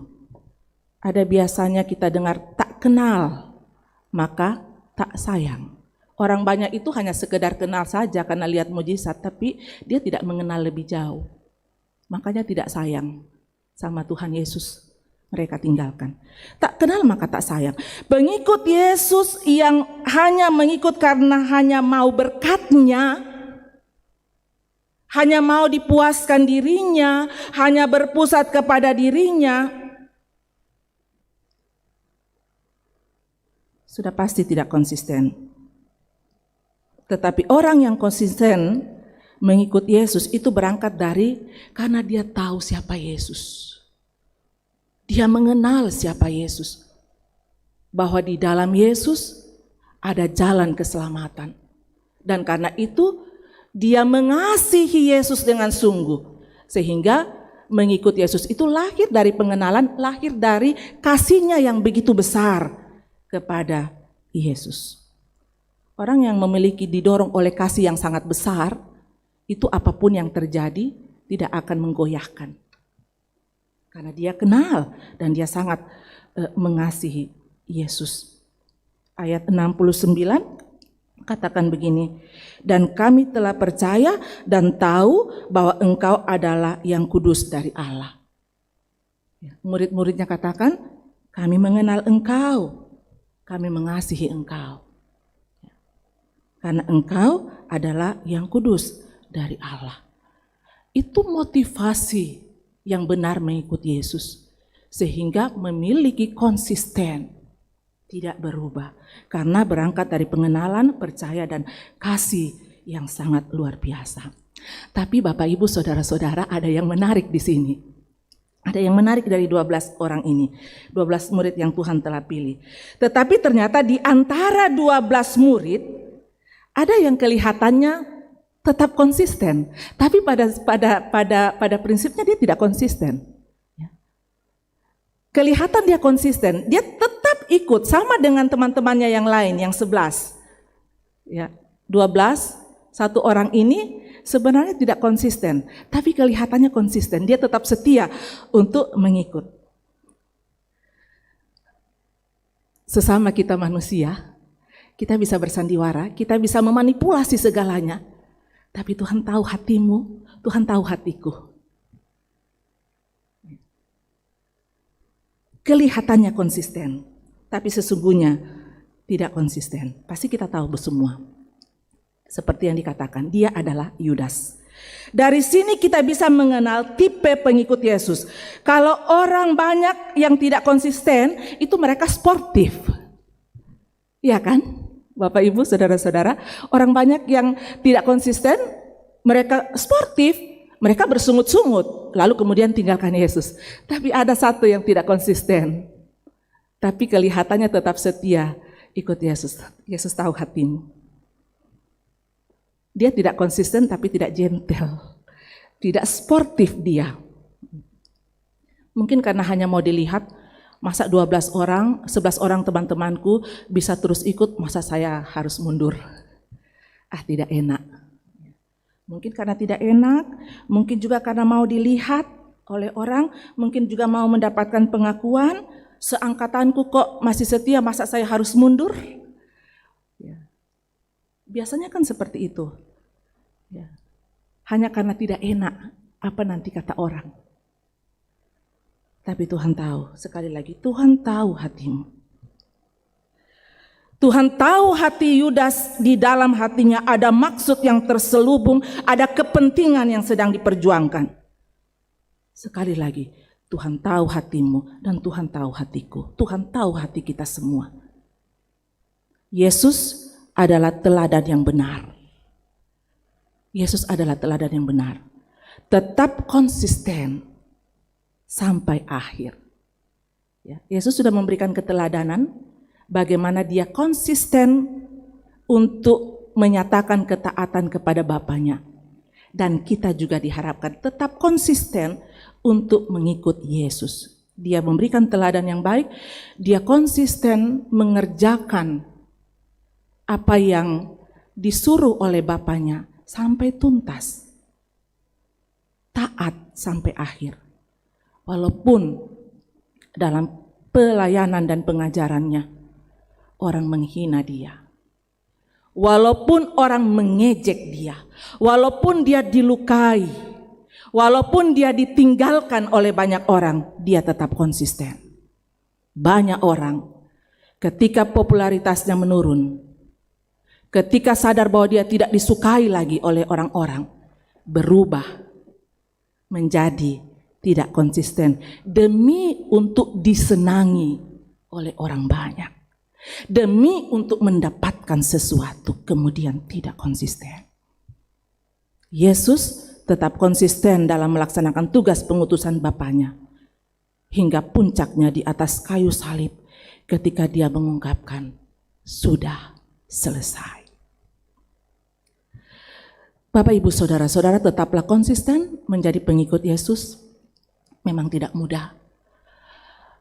Ada biasanya kita dengar tak kenal, maka tak sayang. Orang banyak itu hanya sekedar kenal saja karena lihat mujizat, tapi dia tidak mengenal lebih jauh. Makanya tidak sayang sama Tuhan Yesus, mereka tinggalkan. Tak kenal maka tak sayang. Pengikut Yesus yang hanya mengikut karena hanya mau berkat-Nya, hanya mau dipuaskan dirinya, hanya berpusat kepada dirinya, sudah pasti tidak konsisten. Tetapi orang yang konsisten mengikut Yesus itu berangkat dari karena dia tahu siapa Yesus. Dia mengenal siapa Yesus. Bahwa di dalam Yesus ada jalan keselamatan. Dan karena itu dia mengasihi Yesus dengan sungguh. Sehingga mengikut Yesus itu lahir dari pengenalan, lahir dari kasih-Nya yang begitu besar kepada Yesus. Orang yang memiliki didorong oleh kasih yang sangat besar, itu apapun yang terjadi tidak akan menggoyahkan. Karena dia kenal dan dia sangat mengasihi Yesus. Ayat 69 katakan begini, dan kami telah percaya dan tahu bahwa engkau adalah yang kudus dari Allah. Murid-muridnya katakan, kami mengenal engkau, kami mengasihi engkau. Karena engkau adalah yang kudus dari Allah. Itu motivasi yang benar mengikuti Yesus. Sehingga memiliki konsisten, tidak berubah. Karena berangkat dari pengenalan, percaya, dan kasih yang sangat luar biasa. Tapi Bapak Ibu Saudara-saudara, ada yang menarik di sini. Ada yang menarik dari 12 orang ini, 12 murid yang Tuhan telah pilih. Tetapi ternyata di antara 12 murid, ada yang kelihatannya tetap konsisten, tapi pada prinsipnya dia tidak konsisten. Kelihatan dia konsisten, dia tetap ikut sama dengan teman-temannya yang lain, yang 11. 12, satu orang ini sebenarnya tidak konsisten, tapi kelihatannya konsisten, dia tetap setia untuk mengikut. Sesama kita manusia, kita bisa bersandiwara, kita bisa memanipulasi segalanya. Tapi Tuhan tahu hatimu, Tuhan tahu hatiku. Kelihatannya konsisten, tapi sesungguhnya tidak konsisten. Pasti kita tahu semua. Seperti yang dikatakan, dia adalah Yudas. Dari sini kita bisa mengenal tipe pengikut Yesus. Kalau orang banyak yang tidak konsisten, itu mereka sportif. Iya kan? Bapak Ibu Saudara-saudara, orang banyak yang tidak konsisten, mereka sportif, mereka bersungut-sungut, lalu kemudian tinggalkan Yesus. Tapi ada satu yang tidak konsisten, tapi kelihatannya tetap setia ikut Yesus. Yesus tahu hatimu. Dia tidak konsisten tapi tidak gentle, tidak sportif dia. Mungkin karena hanya mau dilihat, masa 12 orang, 11 orang teman-temanku bisa terus ikut, masa saya harus mundur? Tidak enak. Mungkin karena tidak enak, mungkin juga karena mau dilihat oleh orang, mungkin juga mau mendapatkan pengakuan, seangkatanku kok masih setia, masa saya harus mundur? Biasanya kan seperti itu. Hanya karena tidak enak, apa nanti kata orang. Tapi Tuhan tahu, sekali lagi Tuhan tahu hatimu. Tuhan tahu hati Yudas, di dalam hatinya ada maksud yang terselubung, ada kepentingan yang sedang diperjuangkan. Sekali lagi, Tuhan tahu hatimu dan Tuhan tahu hatiku. Tuhan tahu hati kita semua. Yesus adalah teladan yang benar. Yesus adalah teladan yang benar. Tetap konsisten sampai akhir. Ya, Yesus sudah memberikan keteladanan bagaimana dia konsisten untuk menyatakan ketaatan kepada Bapaknya. Dan kita juga diharapkan tetap konsisten untuk mengikut Yesus. Dia memberikan teladan yang baik, dia konsisten mengerjakan apa yang disuruh oleh Bapaknya sampai tuntas. Taat sampai akhir. Walaupun dalam pelayanan dan pengajarannya orang menghina dia. Walaupun orang mengejek dia, walaupun dia dilukai, walaupun dia ditinggalkan oleh banyak orang, dia tetap konsisten. Banyak orang ketika popularitasnya menurun, ketika sadar bahwa dia tidak disukai lagi oleh orang-orang, berubah menjadi tidak konsisten demi untuk disenangi oleh orang banyak. Demi untuk mendapatkan sesuatu, kemudian tidak konsisten. Yesus tetap konsisten dalam melaksanakan tugas pengutusan Bapaknya, hingga puncaknya di atas kayu salib ketika dia mengungkapkan, sudah selesai. Bapak, Ibu, Saudara-saudara, tetaplah konsisten menjadi pengikut Yesus. Memang tidak mudah.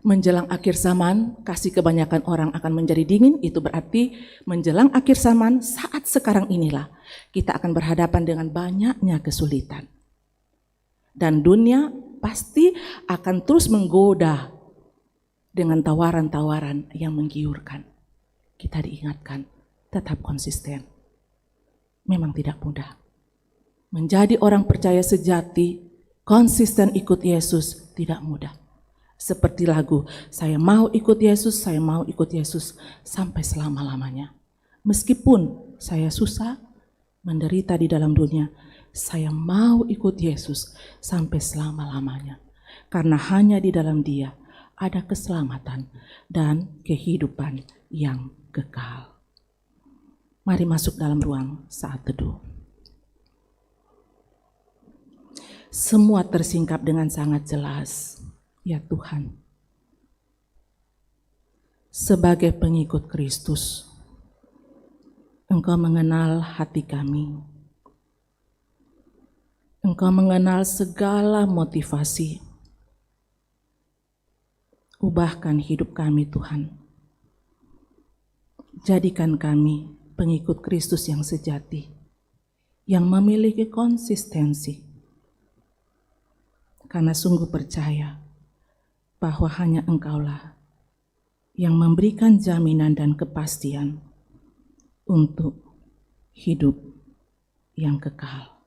Menjelang akhir zaman, kasih kebanyakan orang akan menjadi dingin. Itu berarti menjelang akhir zaman, saat sekarang inilah kita akan berhadapan dengan banyaknya kesulitan. Dan dunia pasti akan terus menggoda dengan tawaran-tawaran yang menggiurkan. Kita diingatkan, tetap konsisten. Memang tidak mudah. Menjadi orang percaya sejati, konsisten ikut Yesus, tidak mudah. Seperti lagu, saya mau ikut Yesus, saya mau ikut Yesus sampai selama-lamanya. Meskipun saya susah, menderita di dalam dunia, saya mau ikut Yesus sampai selama-lamanya. Karena hanya di dalam Dia ada keselamatan dan kehidupan yang kekal. Mari masuk dalam ruang saat teduh. Semua tersingkap dengan sangat jelas. Ya Tuhan, sebagai pengikut Kristus, Engkau mengenal hati kami. Engkau mengenal segala motivasi. Ubahkan hidup kami, Tuhan. Jadikan kami pengikut Kristus yang sejati, yang memiliki konsistensi. Karena sungguh percaya bahwa hanya Engkaulah yang memberikan jaminan dan kepastian untuk hidup yang kekal.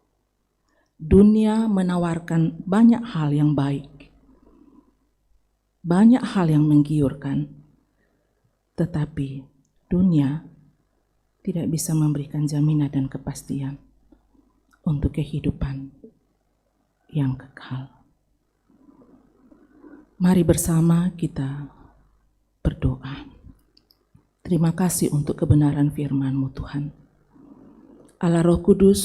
Dunia menawarkan banyak hal yang baik, banyak hal yang menggiurkan, tetapi dunia tidak bisa memberikan jaminan dan kepastian untuk kehidupan yang kekal. Mari bersama kita berdoa. Terima kasih untuk kebenaran firman-Mu, Tuhan. Allah Roh Kudus,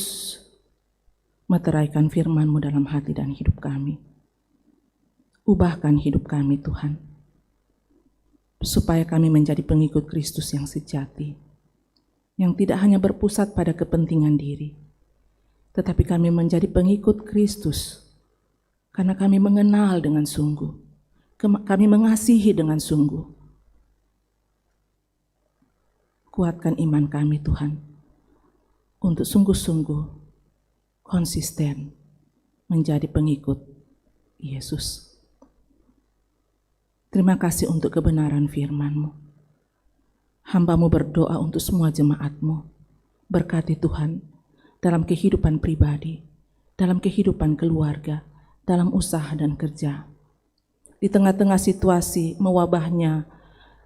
meteraikan firman-Mu dalam hati dan hidup kami. Ubahkan hidup kami, Tuhan, supaya kami menjadi pengikut Kristus yang sejati, yang tidak hanya berpusat pada kepentingan diri, tetapi kami menjadi pengikut Kristus karena kami mengenal dengan sungguh. Kami mengasihi dengan sungguh. Kuatkan iman kami, Tuhan, untuk sungguh-sungguh konsisten menjadi pengikut Yesus. Terima kasih untuk kebenaran firman-Mu. Hamba-Mu berdoa untuk semua jemaat-Mu. Berkati Tuhan dalam kehidupan pribadi, dalam kehidupan keluarga, dalam usaha dan kerja. Di tengah-tengah situasi mewabahnya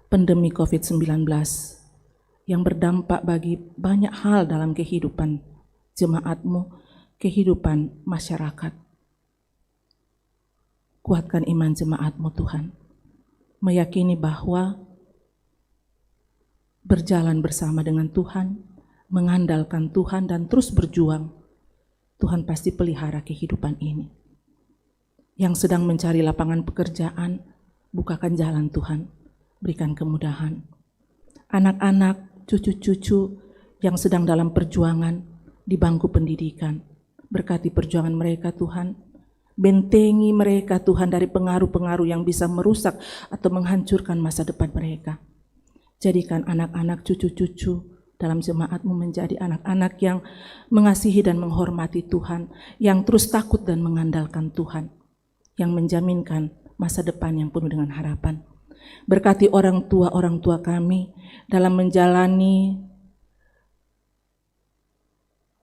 pandemi COVID-19, yang berdampak bagi banyak hal dalam kehidupan jemaat-Mu, kehidupan masyarakat. Kuatkan iman jemaat-Mu Tuhan, meyakini bahwa berjalan bersama dengan Tuhan, mengandalkan Tuhan dan terus berjuang, Tuhan pasti pelihara kehidupan ini. Yang sedang mencari lapangan pekerjaan, bukakan jalan Tuhan, berikan kemudahan. Anak-anak, cucu-cucu yang sedang dalam perjuangan di bangku pendidikan, berkati perjuangan mereka Tuhan, bentengi mereka Tuhan dari pengaruh-pengaruh yang bisa merusak atau menghancurkan masa depan mereka. Jadikan anak-anak, cucu-cucu dalam jemaat-Mu menjadi anak-anak yang mengasihi dan menghormati Tuhan, yang terus takut dan mengandalkan Tuhan, yang menjaminkan masa depan yang penuh dengan harapan. Berkati orang tua kami dalam menjalani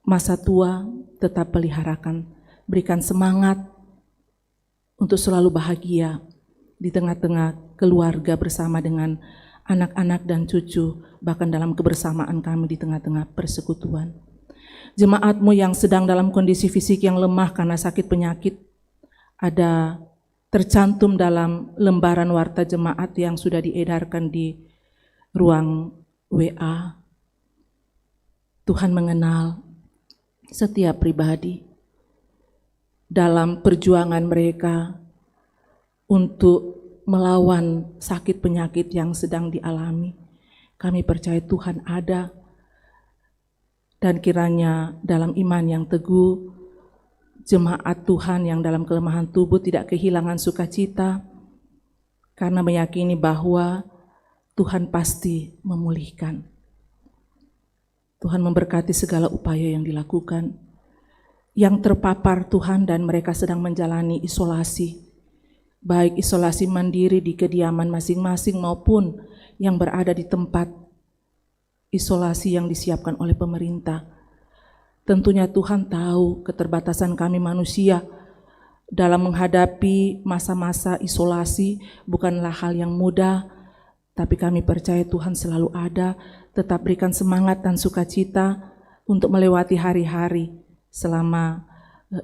masa tua, tetap peliharakan, berikan semangat untuk selalu bahagia di tengah-tengah keluarga bersama dengan anak-anak dan cucu, bahkan dalam kebersamaan kami di tengah-tengah persekutuan. Jemaat-Mu yang sedang dalam kondisi fisik yang lemah karena sakit penyakit, ada tercantum dalam lembaran warta jemaat yang sudah diedarkan di ruang WA. Tuhan mengenal setiap pribadi dalam perjuangan mereka untuk melawan sakit penyakit yang sedang dialami. Kami percaya Tuhan ada, dan kiranya dalam iman yang teguh, jemaat Tuhan yang dalam kelemahan tubuh tidak kehilangan sukacita, karena meyakini bahwa Tuhan pasti memulihkan. Tuhan memberkati segala upaya yang dilakukan, yang terpapar Tuhan dan mereka sedang menjalani isolasi, baik isolasi mandiri di kediaman masing-masing maupun yang berada di tempat isolasi yang disiapkan oleh pemerintah. Tentunya Tuhan tahu keterbatasan kami manusia dalam menghadapi masa-masa isolasi, bukanlah hal yang mudah, tapi kami percaya Tuhan selalu ada. Tetap berikan semangat dan sukacita untuk melewati hari-hari selama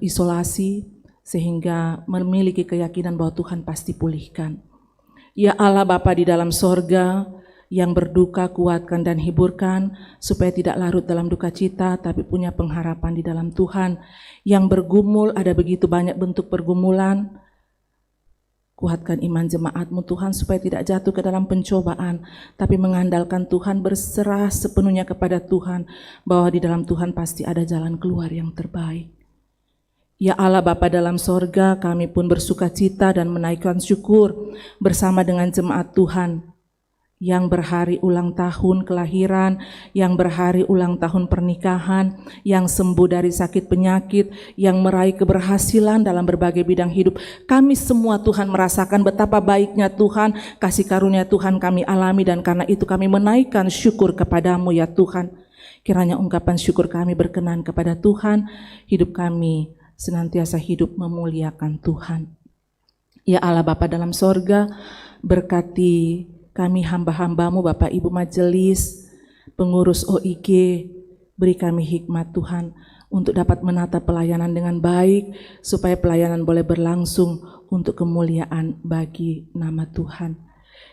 isolasi, sehingga memiliki keyakinan bahwa Tuhan pasti pulihkan. Ya Allah Bapa di dalam sorga, yang berduka kuatkan dan hiburkan, supaya tidak larut dalam duka cita, tapi punya pengharapan di dalam Tuhan. Yang bergumul, ada begitu banyak bentuk pergumulan, kuatkan iman jemaat-Mu Tuhan, supaya tidak jatuh ke dalam pencobaan, tapi mengandalkan Tuhan, berserah sepenuhnya kepada Tuhan, bahwa di dalam Tuhan pasti ada jalan keluar yang terbaik. Ya Allah Bapa dalam sorga, kami pun bersuka cita dan menaikkan syukur bersama dengan jemaat Tuhan yang berhari ulang tahun kelahiran, yang berhari ulang tahun pernikahan, yang sembuh dari sakit penyakit, yang meraih keberhasilan dalam berbagai bidang hidup. Kami semua Tuhan merasakan betapa baiknya Tuhan, kasih karunia Tuhan kami alami, dan karena itu kami menaikkan syukur kepadamu ya Tuhan. Kiranya ungkapan syukur kami berkenan kepada Tuhan, hidup kami senantiasa hidup memuliakan Tuhan. Ya Allah Bapa dalam sorga, berkati kami hamba-hamba-Mu, Bapak Ibu Majelis, pengurus OIG, beri kami hikmat Tuhan untuk dapat menata pelayanan dengan baik, supaya pelayanan boleh berlangsung untuk kemuliaan bagi nama Tuhan.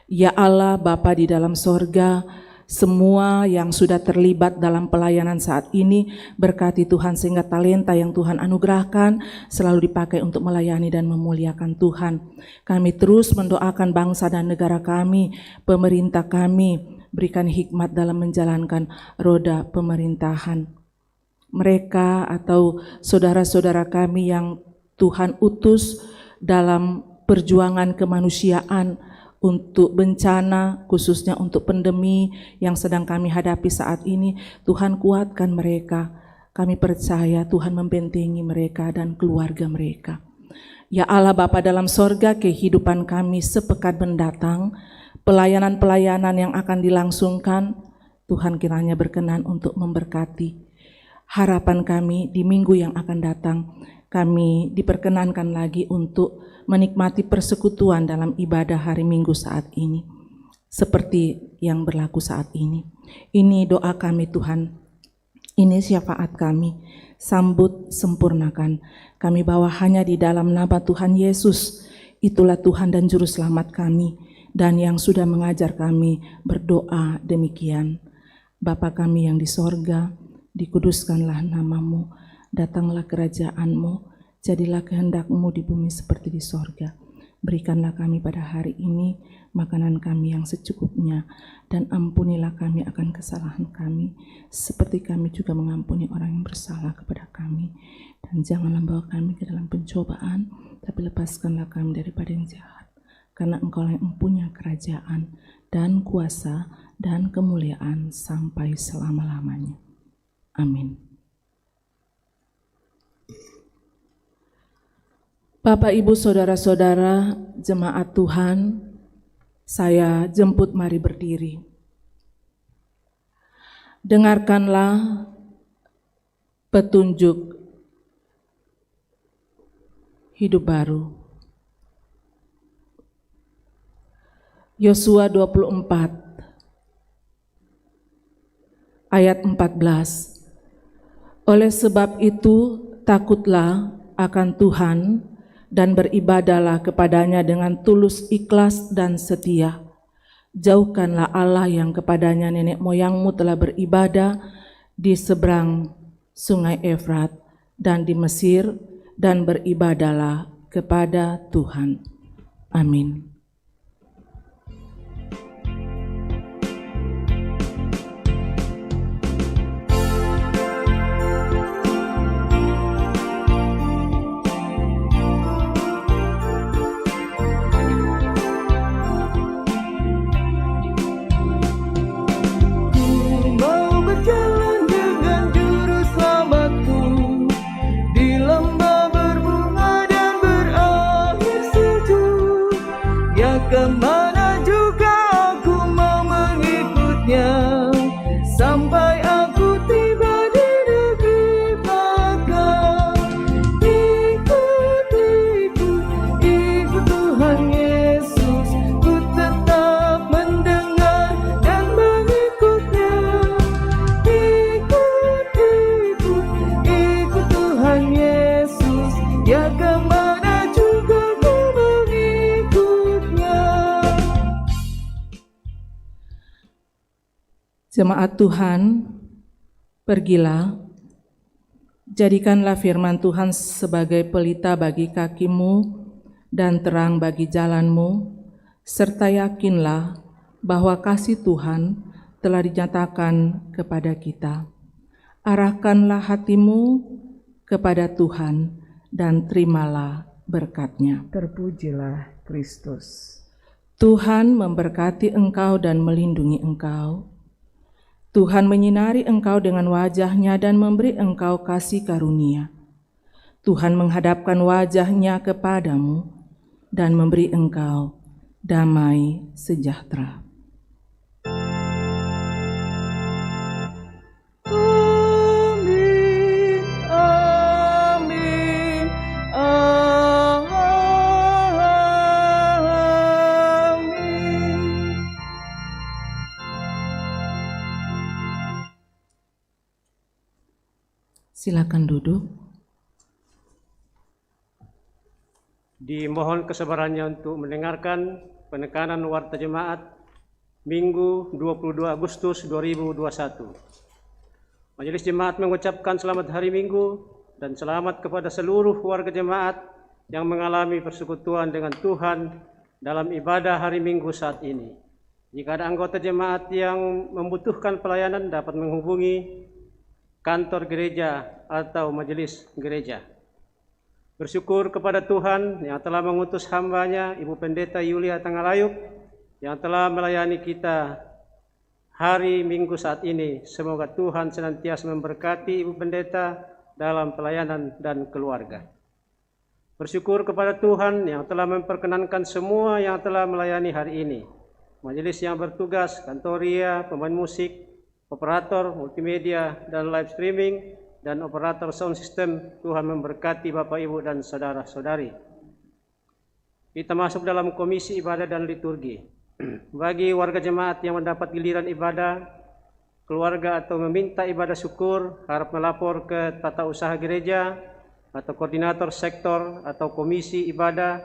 Ya Allah Bapa di dalam sorga, semua yang sudah terlibat dalam pelayanan saat ini, berkati Tuhan sehingga talenta yang Tuhan anugerahkan selalu dipakai untuk melayani dan memuliakan Tuhan. Kami terus mendoakan bangsa dan negara kami, pemerintah kami, berikan hikmat dalam menjalankan roda pemerintahan. Mereka atau saudara-saudara kami yang Tuhan utus dalam perjuangan kemanusiaan untuk bencana, khususnya untuk pandemi yang sedang kami hadapi saat ini, Tuhan kuatkan mereka. Kami percaya Tuhan membentengi mereka dan keluarga mereka. Ya Allah Bapa dalam sorga, kehidupan kami sepekan mendatang, pelayanan-pelayanan yang akan dilangsungkan, Tuhan kiranya berkenan untuk memberkati. Harapan kami di minggu yang akan datang, kami diperkenankan lagi untuk menikmati persekutuan dalam ibadah hari Minggu saat ini. seperti yang berlaku saat ini. Ini doa kami Tuhan, ini syafaat kami, sambut sempurnakan. Kami bawa hanya di dalam nama Tuhan Yesus, itulah Tuhan dan Juru Selamat kami, dan yang sudah mengajar kami berdoa demikian. Bapa kami yang di sorga, dikuduskanlah namamu, datanglah kerajaan-Mu, jadilah kehendak-Mu di bumi seperti di sorga. Berikanlah kami pada hari ini makanan kami yang secukupnya, dan ampunilah kami akan kesalahan kami, seperti kami juga mengampuni orang yang bersalah kepada kami. Dan janganlah bawa kami ke dalam pencobaan, tapi lepaskanlah kami daripada yang jahat. Karena Engkau yang mempunyai kerajaan, dan kuasa, dan kemuliaan sampai selama-lamanya. Amin. Bapak, Ibu, Saudara-saudara, jemaat Tuhan, saya jemput mari berdiri. Dengarkanlah petunjuk hidup baru. Yosua 24 ayat 14. Oleh sebab itu takutlah akan Tuhan dan beribadahlah kepadanya dengan tulus, ikhlas, dan setia. Jauhkanlah Allah yang kepadanya nenek moyangmu telah beribadah di seberang sungai Efrat dan di Mesir, dan beribadahlah kepada Tuhan. Amin. Kemana juga aku mau mengikutnya, sampai aku tiba di negeri Makkah. Ikut Tuhan Yesus, ku tetap mendengar dan mengikutnya. Ikut Tuhan Yesus, ya kemana juga ku mengikutnya. Jemaat Tuhan, pergilah, jadikanlah firman Tuhan sebagai pelita bagi kakimu dan terang bagi jalanmu, serta yakinlah bahwa kasih Tuhan telah dinyatakan kepada kita. Arahkanlah hatimu kepada Tuhan dan terimalah berkat-Nya. Terpujilah Kristus. Tuhan memberkati engkau dan melindungi engkau. Tuhan menyinari engkau dengan wajah-Nya dan memberi engkau kasih karunia. Tuhan menghadapkan wajah-Nya kepadamu dan memberi engkau damai sejahtera. Amin, amin, amin. Silakan duduk. Dimohon kesabarannya untuk mendengarkan penekanan Warta Jemaat Minggu 22 Agustus 2021. Majelis Jemaat mengucapkan selamat hari Minggu dan selamat kepada seluruh warga jemaat yang mengalami persekutuan dengan Tuhan dalam ibadah hari Minggu saat ini. Jika ada anggota jemaat yang membutuhkan pelayanan dapat menghubungi kantor gereja atau majelis gereja. Bersyukur kepada Tuhan yang telah mengutus hamba-Nya Ibu Pendeta Yulia Tangalayuk yang telah melayani kita hari Minggu saat ini. Semoga Tuhan senantiasa memberkati Ibu Pendeta dalam pelayanan dan keluarga. Bersyukur kepada Tuhan yang telah memperkenankan semua yang telah melayani hari ini. Majelis yang bertugas, kantoria, pemain musik, operator multimedia dan live streaming, dan operator sound system. Tuhan memberkati Bapak, Ibu, dan saudara-saudari. Kita masuk dalam komisi ibadah dan liturgi. Bagi warga jemaat yang mendapat giliran ibadah, keluarga atau meminta ibadah syukur harap melapor ke tata usaha gereja atau koordinator sektor atau komisi ibadah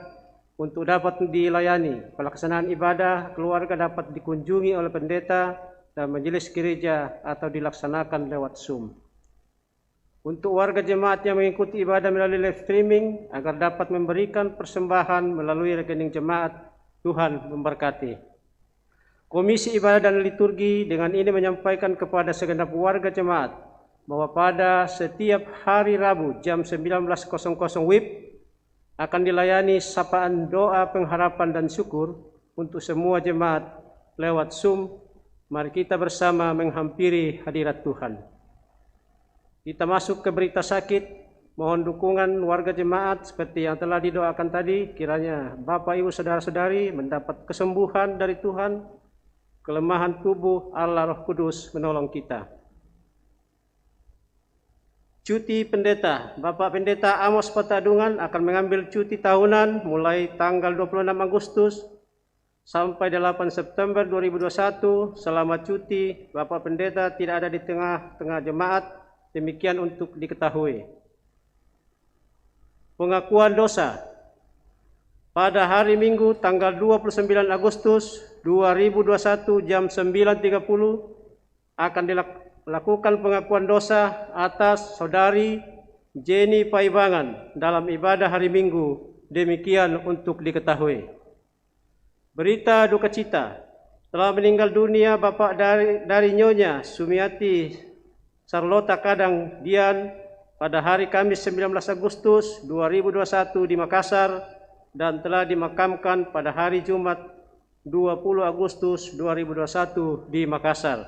untuk dapat dilayani. Pelaksanaan ibadah keluarga dapat dikunjungi oleh pendeta dan majelis gereja atau dilaksanakan lewat Zoom. Untuk warga jemaat yang mengikuti ibadah melalui live streaming agar dapat memberikan persembahan melalui rekening jemaat, Tuhan memberkati. Komisi Ibadah dan Liturgi dengan ini menyampaikan kepada segenap warga jemaat bahwa pada setiap hari Rabu jam 19.00 WIB akan dilayani sapaan doa pengharapan dan syukur untuk semua jemaat lewat Zoom. Mari kita bersama menghampiri hadirat Tuhan. Kita masuk ke berita sakit. Mohon dukungan warga jemaat seperti yang telah didoakan tadi. Kiranya Bapak Ibu Saudara-saudari mendapat kesembuhan dari Tuhan. Kelemahan tubuh Allah Roh Kudus menolong kita. Cuti pendeta. Bapak Pendeta Amos Patadungan akan mengambil cuti tahunan mulai tanggal 26 Agustus sampai 8 September 2021. Selama cuti, Bapak Pendeta tidak ada di tengah-tengah jemaat. Demikian untuk diketahui. Pengakuan dosa. Pada hari Minggu tanggal 29 Agustus 2021 jam 9.30 akan dilakukan pengakuan dosa atas Saudari Jenny Paibangan dalam ibadah hari Minggu. Demikian untuk diketahui. Berita duka cita. Telah meninggal dunia Bapak dari Nyonya Sumiati Charlotta Kadang Dian pada hari Kamis 19 Agustus 2021 di Makassar dan telah dimakamkan pada hari Jumat 20 Agustus 2021 di Makassar.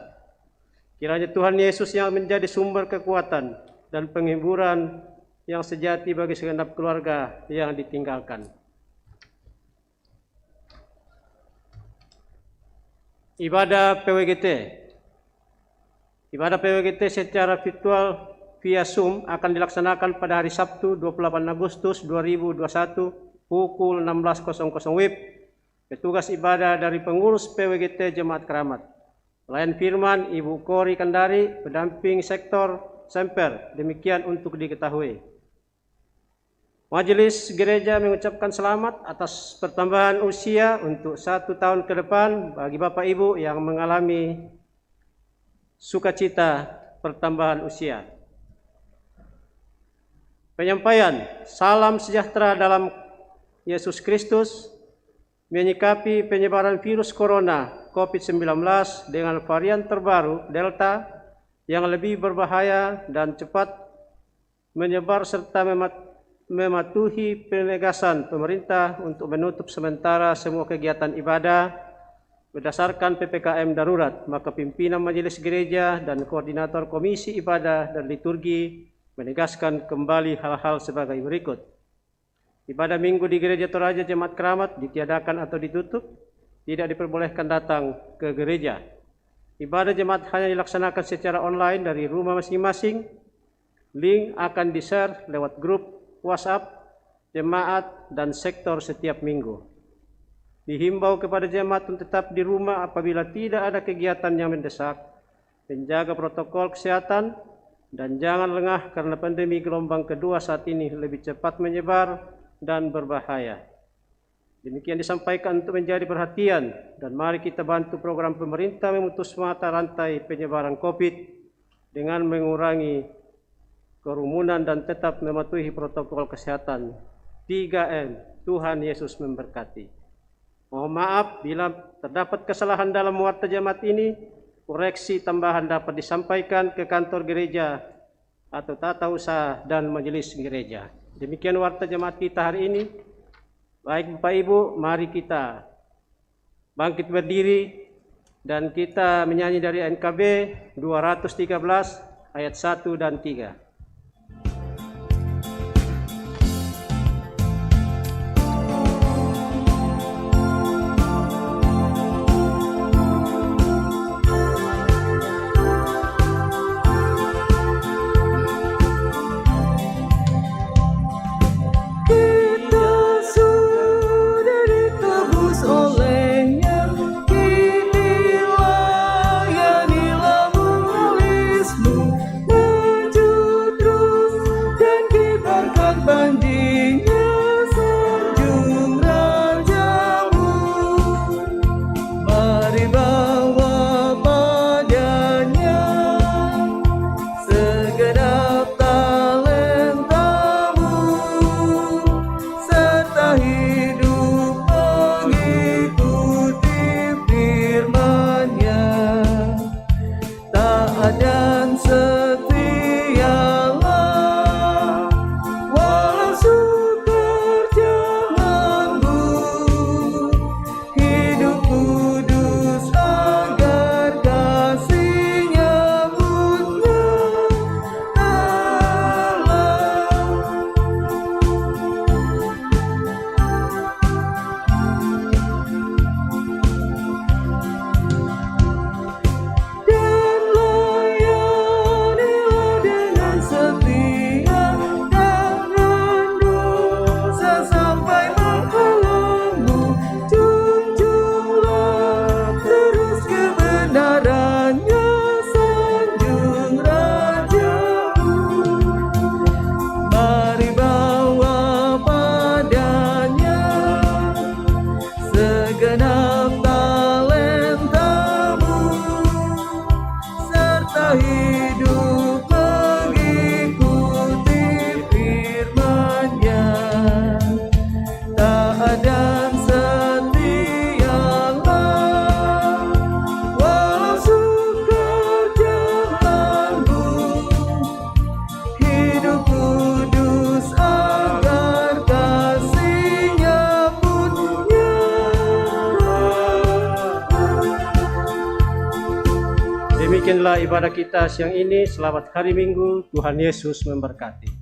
Kiranya Tuhan Yesus yang menjadi sumber kekuatan dan penghiburan yang sejati bagi segenap keluarga yang ditinggalkan. Ibadah PWGT. Ibadah PWGT secara virtual via Zoom akan dilaksanakan pada hari Sabtu 28 Agustus 2021 pukul 16.00 WIB. Petugas ibadah dari pengurus PWGT Jemaat Keramat. Pelayan firman Ibu Kori Kandari, pendamping sektor Semper. Demikian untuk diketahui. Majelis Gereja mengucapkan selamat atas pertambahan usia untuk 1 tahun ke depan bagi Bapak Ibu yang mengalami sukacita pertambahan usia. Penyampaian salam sejahtera dalam Yesus Kristus menyikapi penyebaran virus corona COVID-19 dengan varian terbaru Delta yang lebih berbahaya dan cepat menyebar serta mematuhi penegasan pemerintah untuk menutup sementara semua kegiatan ibadah berdasarkan PPKM darurat, maka pimpinan Majelis Gereja dan koordinator Komisi Ibadah dan Liturgi menegaskan kembali hal-hal sebagai berikut. Ibadah Minggu di Gereja Toraja Jemaat Keramat ditiadakan atau ditutup, tidak diperbolehkan datang ke gereja. Ibadah jemaat hanya dilaksanakan secara online dari rumah masing-masing. Link akan di-share lewat grup WhatsApp jemaat dan sektor setiap minggu. Dihimbau kepada jemaat untuk tetap di rumah apabila tidak ada kegiatan yang mendesak, menjaga protokol kesehatan, dan jangan lengah karena pandemi gelombang kedua saat ini lebih cepat menyebar dan berbahaya. Demikian disampaikan untuk menjadi perhatian dan mari kita bantu program pemerintah memutus mata rantai penyebaran COVID dengan mengurangi kerumunan dan tetap mematuhi protokol kesehatan. 3M, Tuhan Yesus memberkati. Mohon maaf bila terdapat kesalahan dalam muatan jemaat ini, koreksi tambahan dapat disampaikan ke kantor gereja atau tata usaha dan majelis gereja. Demikian warta jemaat kita hari ini. Baik Bapak Ibu, mari kita bangkit berdiri dan kita menyanyi dari NKB 213 ayat 1 dan 3. Demikianlah ibadah kita siang ini. Selamat hari Minggu. Tuhan Yesus memberkati.